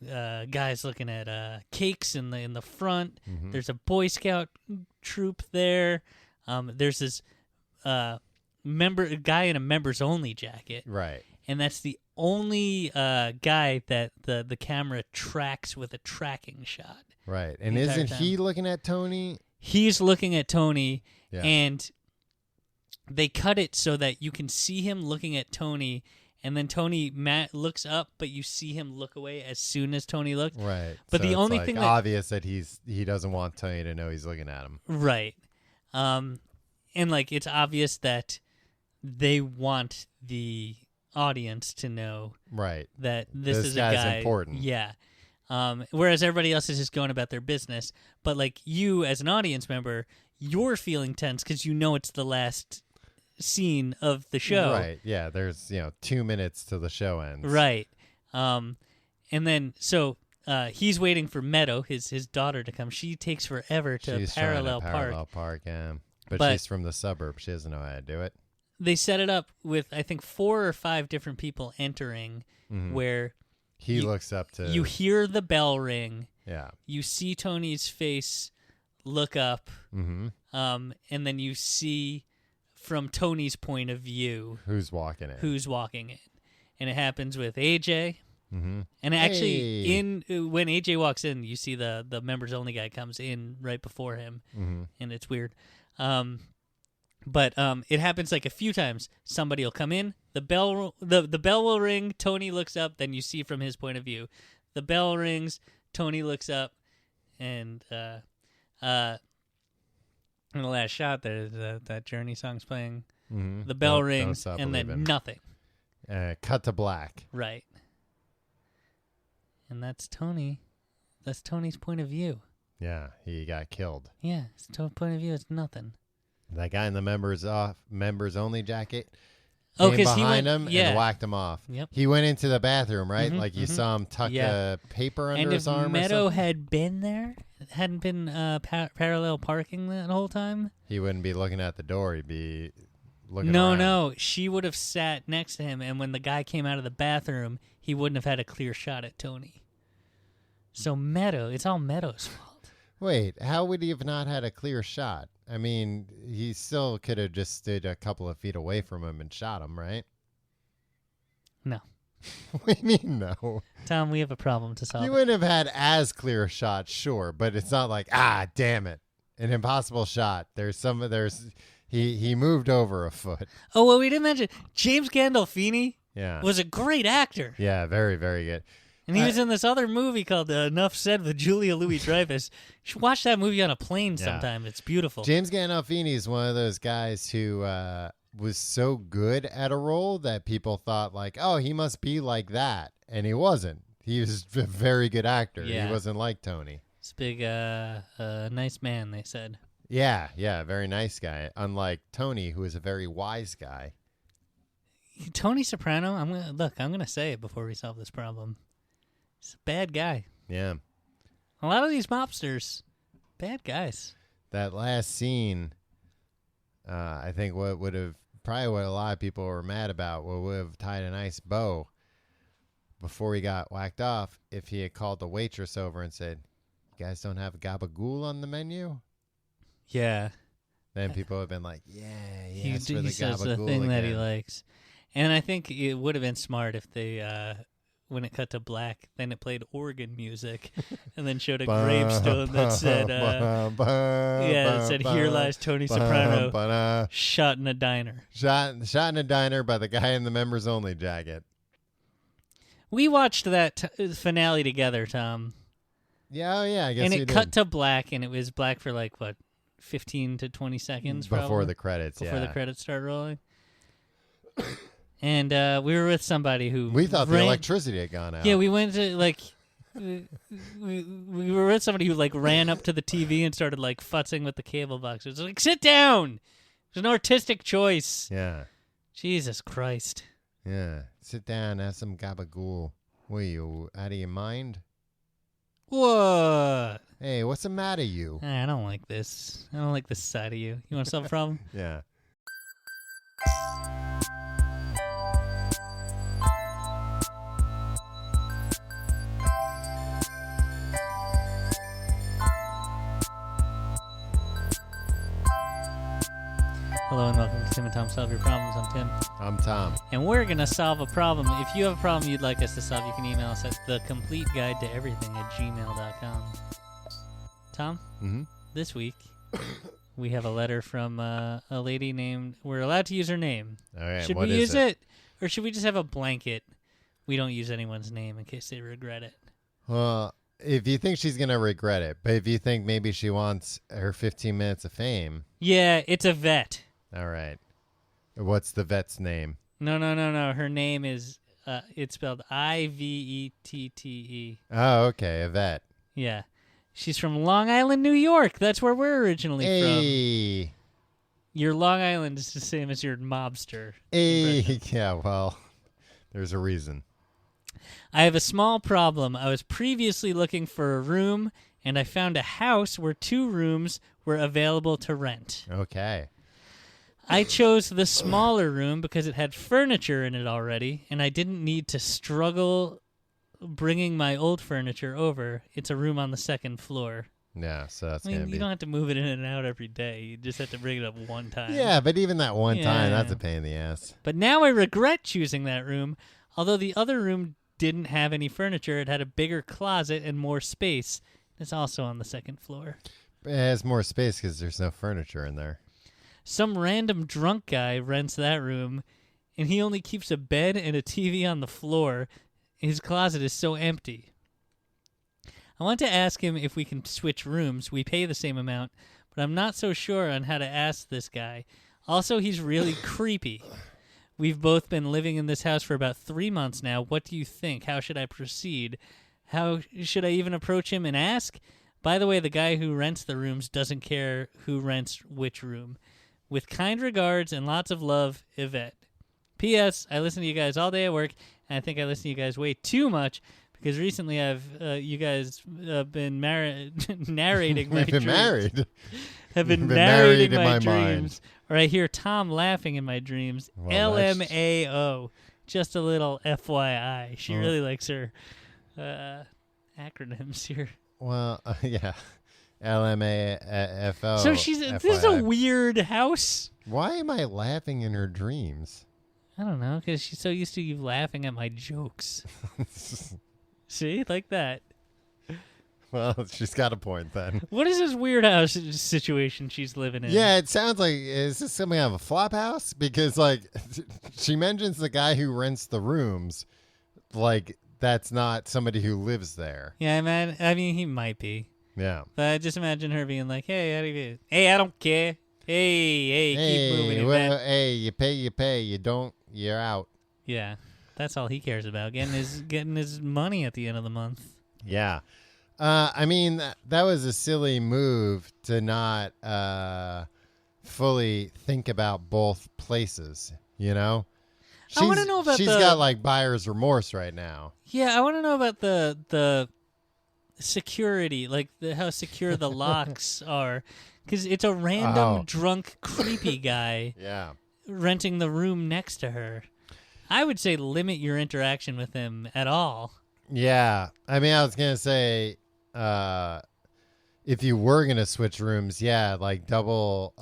guys looking at cakes in the front. Mm-hmm. There's a Boy Scout troop there. There's this guy in a members only jacket. Right. And that's the only guy that the camera tracks with a tracking shot. Right. And isn't he looking at Tony? He's looking at Tony, and they cut it so that you can see him looking at Tony, and then Tony looks up, but you see him look away as soon as Tony looks. Right. But so the only like thing obvious that he doesn't want Tony to know he's looking at him. Right. And like it's obvious that they want the audience to know that this is a guy important. Yeah. Whereas everybody else is just going about their business, but like you as an audience member, you're feeling tense because you know it's the last scene of the show. Right. Yeah. There's 2 minutes till the show ends. Right. And then so he's waiting for Meadow, his daughter, to come. She takes forever to Parallel Park. Yeah. But she's from the suburbs. She doesn't know how to do it. They set it up with I think 4 or 5 different people entering, where he looks up to. You hear the bell ring. Yeah. You see Tony's face look up. Mm-hmm. And then you see from Tony's point of view. Who's walking it? And it happens with AJ. Mm-hmm. And actually, when AJ walks in, you see the members only guy comes in right before him, and it's weird. But it happens like a few times. Somebody will come in, the bell will ring. Tony looks up, then you see from his point of view. The bell rings, Tony looks up, and in the last shot, there's that Journey song's playing. Mm-hmm. The bell rings, and then nothing. Cut to black. Right. And that's Tony. That's Tony's point of view. Yeah, he got killed. Yeah, his point of view is nothing. That guy in the members only jacket came behind him and whacked him off. Yep. He went into the bathroom, right? Like you saw him tuck a paper under his arm. And if Meadow Meadow had been there, hadn't been parallel parking that whole time, he wouldn't be looking at the door. He'd be looking around. No, she would have sat next to him, and when the guy came out of the bathroom, he wouldn't have had a clear shot at Tony. So Meadow, it's all Meadow's fault. Wait, how would he have not had a clear shot? I mean, he still could have just stood a couple of feet away from him and shot him, right? No. What do you mean, no? Tom, we have a problem to solve. You wouldn't have had as clear a shot, sure, but it's not like, damn it, an impossible shot. He moved over a foot. Oh, well, we didn't mention James Gandolfini. Yeah, was a great actor. Yeah, very, very good. And he was in this other movie called Enough Said with Julia Louis-Dreyfus. You should watch that movie on a plane sometime. It's beautiful. James Gandolfini is one of those guys who was so good at a role that people thought like, oh, he must be like that. And he wasn't. He was a very good actor. Yeah. He wasn't like Tony. He's a big, nice man, they said. Yeah, very nice guy. Unlike Tony, who is a very wise guy. Tony Soprano, I'm gonna say it before we solve this problem. He's a bad guy. Yeah. A lot of these mobsters, bad guys. That last scene, I think what a lot of people were mad about, would have tied a nice bow before he got whacked off if he had called the waitress over and said, "You guys don't have a gabagool on the menu?" Yeah. Then people have been like, he says the thing again that he likes. And I think it would have been smart if they, when it cut to black, then it played organ music and then showed a gravestone that said, it said, "Here lies Tony Soprano, shot in a diner." Shot in a diner by the guy in the members only jacket. We watched that finale together, Tom. Yeah, I guess. And it cut to black, and it was black for 15 to 20 seconds before the credits. Before the credits start rolling. And we were with somebody who we thought the electricity had gone out. Yeah, we went to we were with somebody who ran up to the TV and started futzing with the cable box. It was like, sit down. It's an artistic choice. Yeah. Jesus Christ. Yeah. Sit down, have some gabagool. What are you, out of your mind? What? Hey, what's the matter, you? I don't like this. I don't like this side of you. You want to solve a problem? Yeah. Hello and welcome to Tim and Tom Solve Your Problems. I'm Tim. I'm Tom. And we're going to solve a problem. If you have a problem you'd like us to solve, you can email us at thecompleteguidetoeverything@gmail.com. Tom, This week we have a letter from a lady named... We're allowed to use her name. All right, should we use it? Or should we just have a blanket? We don't use anyone's name in case they regret it. Well, if you think she's going to regret it, but if you think maybe she wants her 15 minutes of fame... Yeah, it's a vet. All right. What's the vet's name? No. Her name is, it's spelled Ivette. Oh, okay. A vet. Yeah. She's from Long Island, New York. That's where we're originally from. Your Long Island is the same as your mobster. Yeah, well, there's a reason. I have a small problem. I was previously looking for a room, and I found a house where 2 rooms were available to rent. Okay. I chose the smaller room because it had furniture in it already, and I didn't need to struggle bringing my old furniture over. It's a room on the 2nd floor. Yeah, so that's I gonna mean, be. you don't have to move it in and out every day. You just have to bring it up one time. Yeah, but even that one time, that's Yeah. a pain in the ass. But now I regret choosing that room. Although the other room didn't have any furniture, it had a bigger closet and more space. It's also on the second floor. It has more space because there's no furniture in there. Some random drunk guy rents that room, and he only keeps a bed and a TV on the floor. His closet is so empty. I want to ask him if we can switch rooms. We pay the same amount, but I'm not so sure on how to ask this guy. Also, he's really creepy. We've both been living in this house for about 3 months now. What do you think? How should I proceed? How should I even approach him and ask? By the way, the guy who rents the rooms doesn't care who rents which room. With kind regards and lots of love, Yvette. P.S. I listen to you guys all day at work, and I think I listen to you guys way too much because recently you guys been narrating my We've been dreams. married. Have been You've been narrating married in my my mind. dreams, or I hear Tom laughing in my dreams. Well, that's- LMAO. Just a little FYI. She Oh. really likes her acronyms here. Well, yeah. LMAFO. So this is a FYI. weird house. Why am I laughing in her dreams? I don't know, because she's so used to you laughing at my jokes. See, like that. Well, she's got a point then. What is this weird house situation she's living in? Yeah, it sounds like, is this something out of a flop house? Because, like, she mentions the guy who rents the rooms, like, that's not somebody who lives there. Yeah, man. I mean, he might be. Yeah. But I just imagine her being like, hey, how do you... Hey, I don't care. Hey, keep moving it well, back. hey, you pay. You don't, you're out. Yeah, that's all he cares about, getting his money at the end of the month. Yeah. I mean, that was a silly move to not fully think about both places, you know? I wanna know about She's got, like, buyer's remorse right now. Yeah, I want to know about the security, like how secure the locks are. Because it's a random drunk, creepy guy Yeah. renting the room next to her. I would say limit your interaction with him at all. Yeah. I mean, I was going to say, if you were going to switch rooms, yeah, like double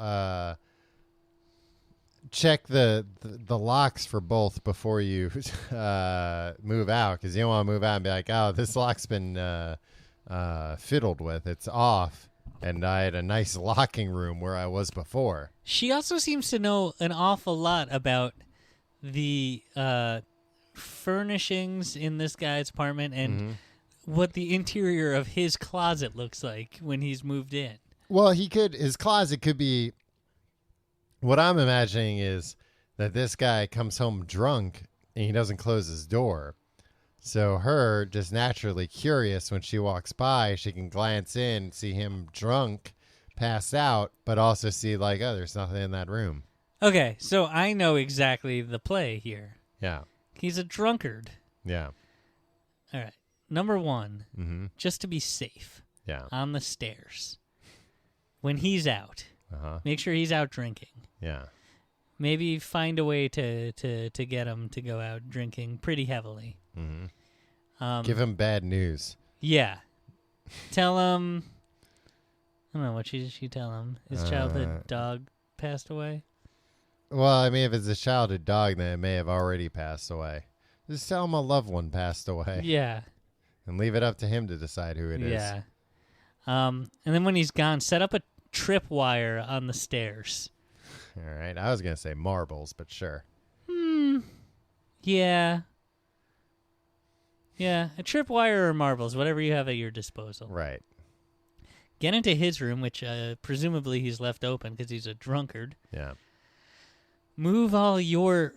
check the locks for both before you move out, because you don't want to move out and be like, oh, this lock's been fiddled with. It's off. And I had a nice locking room where I was before. She also seems to know an awful lot about the furnishings in this guy's apartment and what the interior of his closet looks like when he's moved in. Well, his closet could be, what I'm imagining is that this guy comes home drunk and he doesn't close his door. So her, just naturally curious when she walks by, she can glance in, see him drunk, pass out, but also see like, oh, there's nothing in that room. Okay, so I know exactly the play here. Yeah. He's a drunkard. Yeah. All right. Number one, just to be safe, Yeah. on the stairs, when he's out, make sure he's out drinking. Yeah. Maybe find a way to get him to go out drinking pretty heavily. Give him bad news. Yeah. Tell him... I don't know, what should she tell him? His childhood dog passed away? Well, I mean, if it's a childhood dog, then it may have already passed away. Just tell him a loved one passed away. Yeah. And leave it up to him to decide who it is. Yeah. And then when he's gone, set up a tripwire on the stairs. All right. I was going to say marbles, but sure. Yeah. Yeah, a tripwire or marbles, whatever you have at your disposal. Right. Get into his room, which presumably he's left open because he's a drunkard. Yeah. Move all your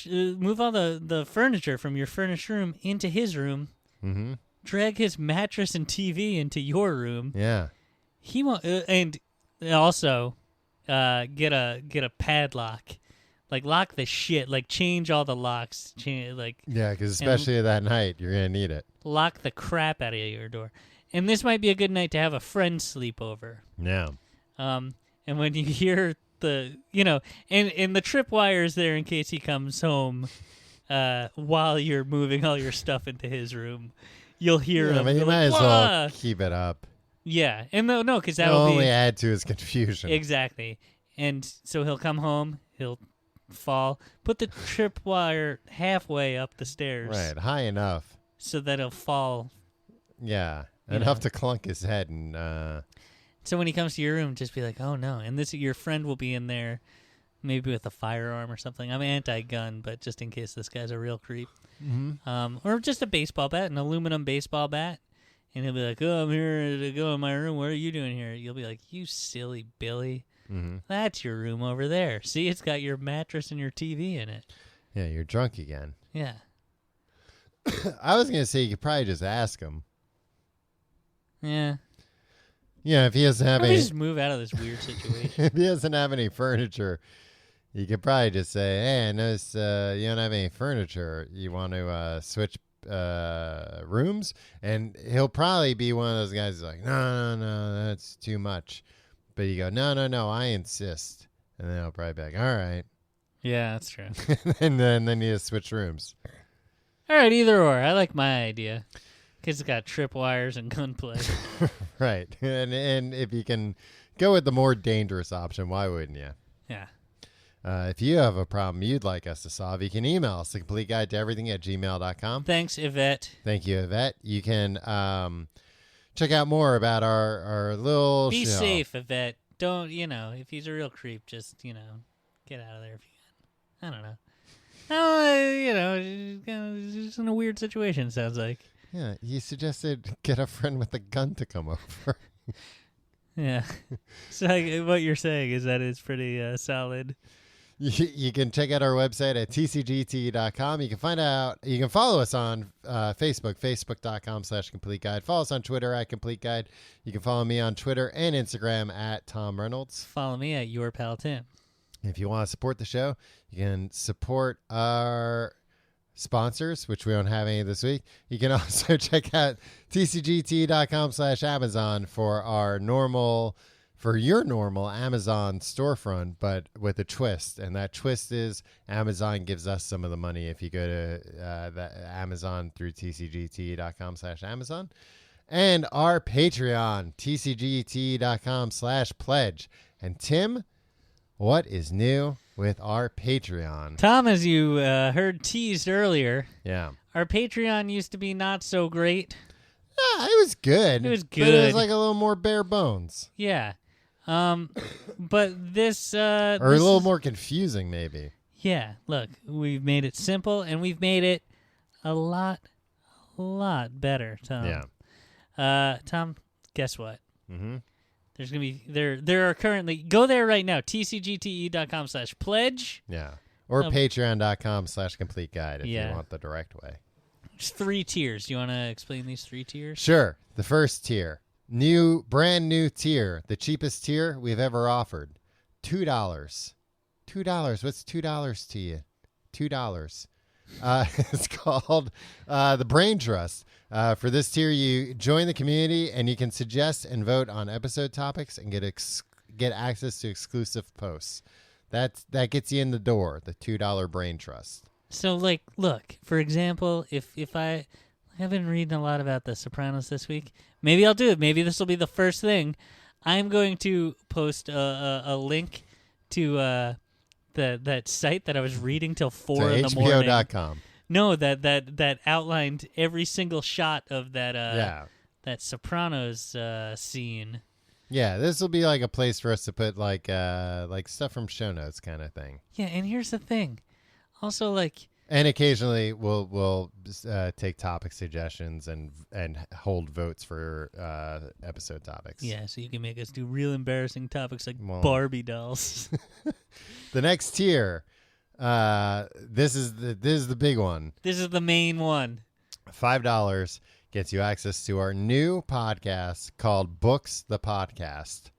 move all the furniture from your furnished room into his room. Mm-hmm. Drag his mattress and TV into your room. Yeah. He and also get a padlock. Like, lock the shit. Like, change all the locks. Yeah, because especially that night, you're going to need it. Lock the crap out of your door. And this might be a good night to have a friend sleep over. Yeah. And when you hear and the tripwire is there in case he comes home while you're moving all your stuff into his room. You'll hear him. But you You're might like, as well "Wah!" keep it up. Yeah, and no, because It'll that'll only be add to his confusion. exactly. And so he'll come home, he'll fall, put the tripwire halfway up the stairs, Right, high enough. so that he'll fall. Yeah, You enough know. to clunk his head and. So when he comes to your room, just be like, "Oh no!" And your friend will be in there, maybe with a firearm or something. I'm anti-gun, but just in case this guy's a real creep, or just a baseball bat, an aluminum baseball bat, and he'll be like, "Oh, I'm here to go in my room. What are you doing here?" You'll be like, "You silly Billy, that's your room over there. See, it's got your mattress and your TV in it." Yeah, you're drunk again. Yeah. I was gonna say you could probably just ask him. Yeah. Yeah, if he doesn't have Probably any, just move out of this weird situation. if he doesn't have any furniture, you could probably just say, "Hey, I noticed you don't have any furniture. You want to switch rooms?" And he'll probably be one of those guys who's like, "No, that's too much." But you go, "No, I insist," and then he'll probably be like, "All right," Yeah, that's true. and then you just switch rooms. All right, either or. I like my idea. Because it's got tripwires and gunplay. Right, and if you can go with the more dangerous option, why wouldn't you? Yeah. If you have a problem you'd like us to solve, you can email us, thecompleteguide@gmail.com. Thanks, Yvette. Thank you, Yvette. You can check out more about our little Be show. safe, Yvette. Don't, if he's a real creep, just, get out of there if you can. I don't know. He's just in a weird situation, sounds like. Yeah, you suggested get a friend with a gun to come over. Yeah. So what you're saying is that it's pretty solid. You can check out our website at tcgt.com. You can follow us on Facebook, facebook.com/complete guide. Follow us on Twitter at complete guide. You can follow me on Twitter and Instagram at Tom Reynolds. Follow me at your pal Tim. If you want to support the show, you can support our sponsors, which we don't have any this week. You can also check out tcgt.com/Amazon for your normal Amazon storefront, but with a twist. And that twist is Amazon gives us some of the money if you go to Amazon through tcgt.com/Amazon. And our Patreon, tcgt.com/pledge. And Tim, what is new with our Patreon? Tom, as you heard teased earlier, Yeah. our Patreon used to be not so great. Yeah, it was good. It was But it good. was like a little more bare bones. Yeah. But this... Or a little more confusing, maybe. Yeah, look, we've made it simple, and we've made it a lot better, Tom. Yeah. Tom, guess what? Mm-hmm. There's going to be... There are currently... Go there right now, tcgte.com/pledge. Yeah. Or patreon.com/complete guide if Yeah. you want the direct way. There's 3 tiers. You want to explain these 3 tiers? Sure. The first tier. Brand new tier. The cheapest tier we've ever offered. $2. $2. What's $2 to you? $2. It's called the Brain Trust. For this tier, you join the community and you can suggest and vote on episode topics and get access to exclusive posts. That gets you in the door. The $2 Brain Trust. So, look, for example, if I've been reading a lot about the Sopranos this week. Maybe I'll do it. Maybe this will be the first thing. I'm going to post a link to that site that I was reading till 4 in the morning. HBO.com. No, that outlined every single shot of that that Sopranos scene. Yeah, this will be like a place for us to put like stuff from show notes kind of thing. Yeah, and here's the thing. Also, and occasionally we'll take topic suggestions and hold votes for episode topics. yeah, so you can make us do real embarrassing topics like Barbie dolls. The next tier, this is the big one. This is the main one. $5 gets you access to our new podcast called Books the Podcast.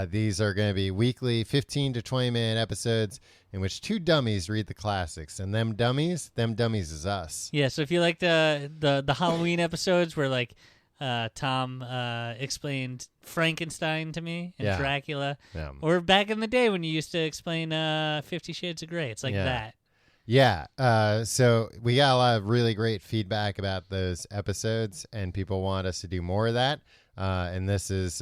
These are going to be weekly 15 to 20-minute episodes in which 2 dummies read the classics. And them dummies is us. Yeah, so if you like the Halloween episodes where Tom explained Frankenstein to me and Dracula, or back in the day when you used to explain 50 Shades of Grey, it's like that. Yeah, so we got a lot of really great feedback about those episodes, and people want us to do more of that. And this is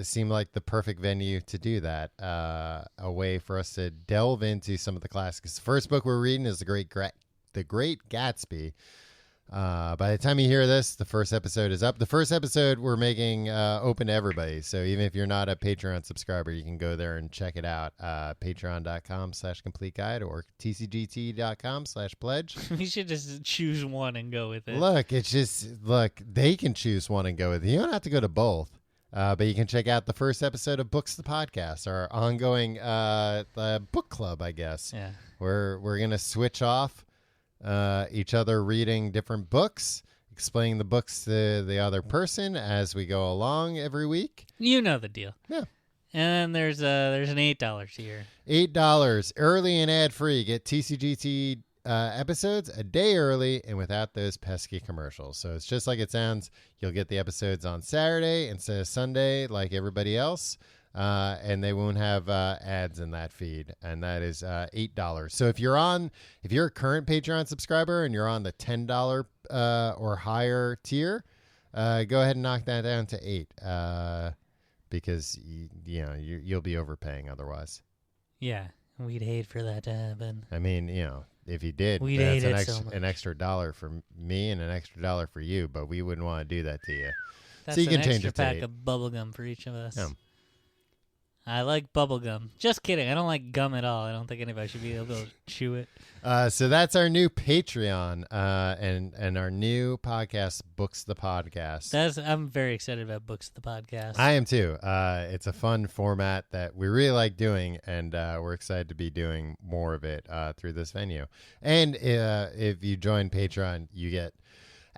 seemed like the perfect venue to do that. A way for us to delve into some of the classics. The first book we're reading is The Great Gatsby. By the time you hear this, the first episode is up. The first episode we're making open to everybody. So even if you're not a Patreon subscriber, you can go there and check it out. Patreon.com/complete guide or tcgt.com/pledge. We should just choose one and go with it. Look, they can choose one and go with it. You don't have to go to both. But you can check out the first episode of Books the Podcast, our ongoing book club, I guess. Yeah. We're going to switch off each other reading different books, explaining the books to the other person as we go along every week. You know the deal. Yeah. And there's an $8 tier. $8 early and ad free. Get TCGT episodes a day early and without those pesky commercials. So it's just like it sounds. You'll get the episodes on Saturday instead of Sunday like everybody else. And they won't have ads in that feed, and that is $8. So if you're a current Patreon subscriber and you're on the $10 or higher tier, go ahead and knock that down to $8, because you'll be overpaying otherwise. Yeah, we'd hate for that to happen. I mean, if you did, we'd that's hate it so much. An extra $1 for me and an extra $1 for you, but we wouldn't want to do that to you. That's so you can an change extra it to pack $8. of bubblegum for each of us. Yeah. I like bubblegum. Just kidding. I don't like gum at all. I don't think anybody should be able to chew it. So that's our new Patreon and our new podcast, Books the Podcast. I'm very excited about Books the Podcast. I am too. It's a fun format that we really like doing, and we're excited to be doing more of it through this venue. And if you join Patreon, you get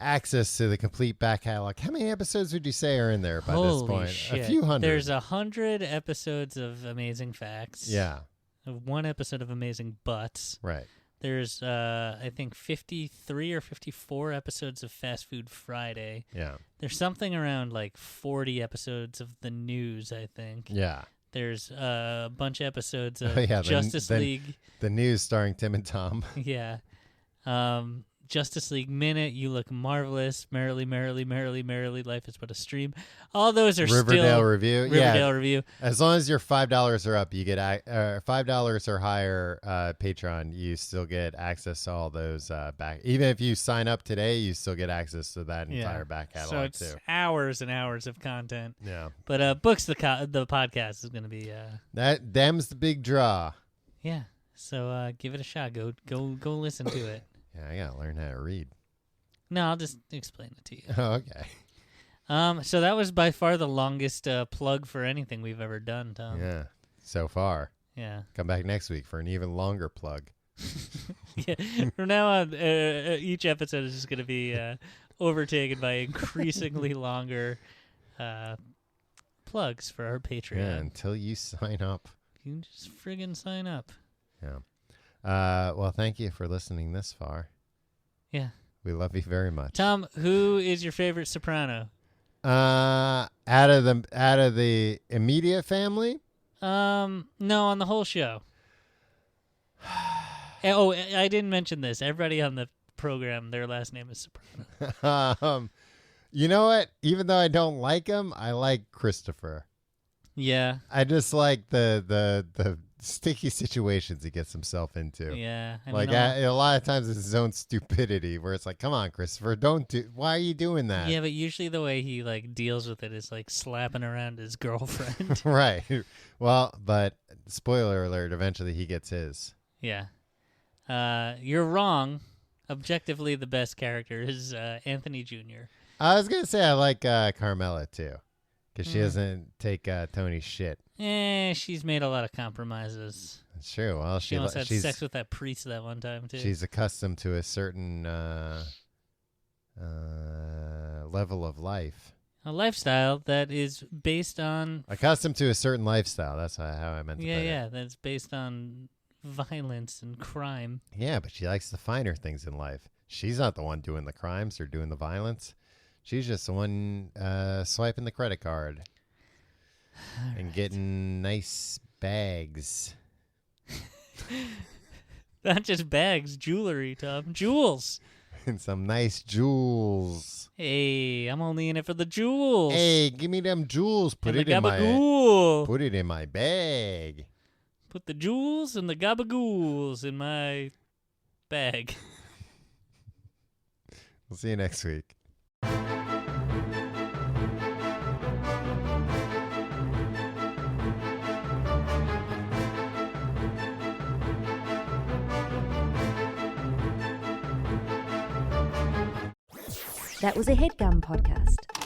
access to the complete back catalog. How many episodes would you say are in there by this point? Shit. A few hundred. There's 100 episodes of Amazing Facts. Yeah. 1 episode of Amazing Butts. Right. There's, I think, 53 or 54 episodes of Fast Food Friday. Yeah. There's something around like 40 episodes of the news, I think. Yeah. There's a bunch of episodes of yeah, Justice League. The news starring Tim and Tom. Yeah. Justice League Minute, You Look Marvelous, Merrily, Merrily, Merrily, Merrily, Life is But a Stream. All those are Riverdale Review. Riverdale Review. As long as you're $5 or up, you get $5 or higher Patreon. You still get access to all those back. Even if you sign up today, you still get access to that entire back catalog so it's too. Hours and hours of content. Yeah. But Books the podcast is going to be them's the big draw. Yeah. So give it a shot. Go listen to it. Yeah, I gotta learn how to read. No, I'll just explain it to you. Oh, okay. So that was by far the longest plug for anything we've ever done, Tom. Yeah, so far. Yeah. Come back next week for an even longer plug. Yeah. From now on, each episode is just going to be overtaken by increasingly longer plugs for our Patreon. Yeah, until you sign up. You just friggin' sign up. Yeah. Well, thank you for listening this far. Yeah. We love you very much. Tom, who is your favorite soprano? Out of the immediate family? No, on the whole show. Oh, I didn't mention this. Everybody on the program, their last name is Soprano. You know what? Even though I don't like him, I like Christopher. Yeah. I just like the sticky situations he gets himself into. Yeah. A lot of times it's his own stupidity where it's like, come on, Christopher, why are you doing that? Yeah, but usually the way he deals with it is slapping around his girlfriend. Right. Well, but spoiler alert, eventually he gets his. Yeah. You're wrong. Objectively, the best character is Anthony Jr. I was going to say I like Carmela too. Because she doesn't take Tony's shit. She's made a lot of compromises. That's true. Well, she almost had sex with that priest that one time, too. She's accustomed to a certain level of life. A lifestyle that is based on... Accustomed to a certain lifestyle. That's how I meant to put it. Yeah, that's based on violence and crime. Yeah, but she likes the finer things in life. She's not the one doing the crimes or doing the violence. She's just the one swiping the credit card and getting nice bags. Not just bags, jewelry, Tom. Jewels. And some nice jewels. Hey, I'm only in it for the jewels. Hey, give me them jewels. Put and it the in gabagool. put it in my bag. Put the jewels and the gabagools in my bag. We'll see you next week. That was a HeadGum podcast.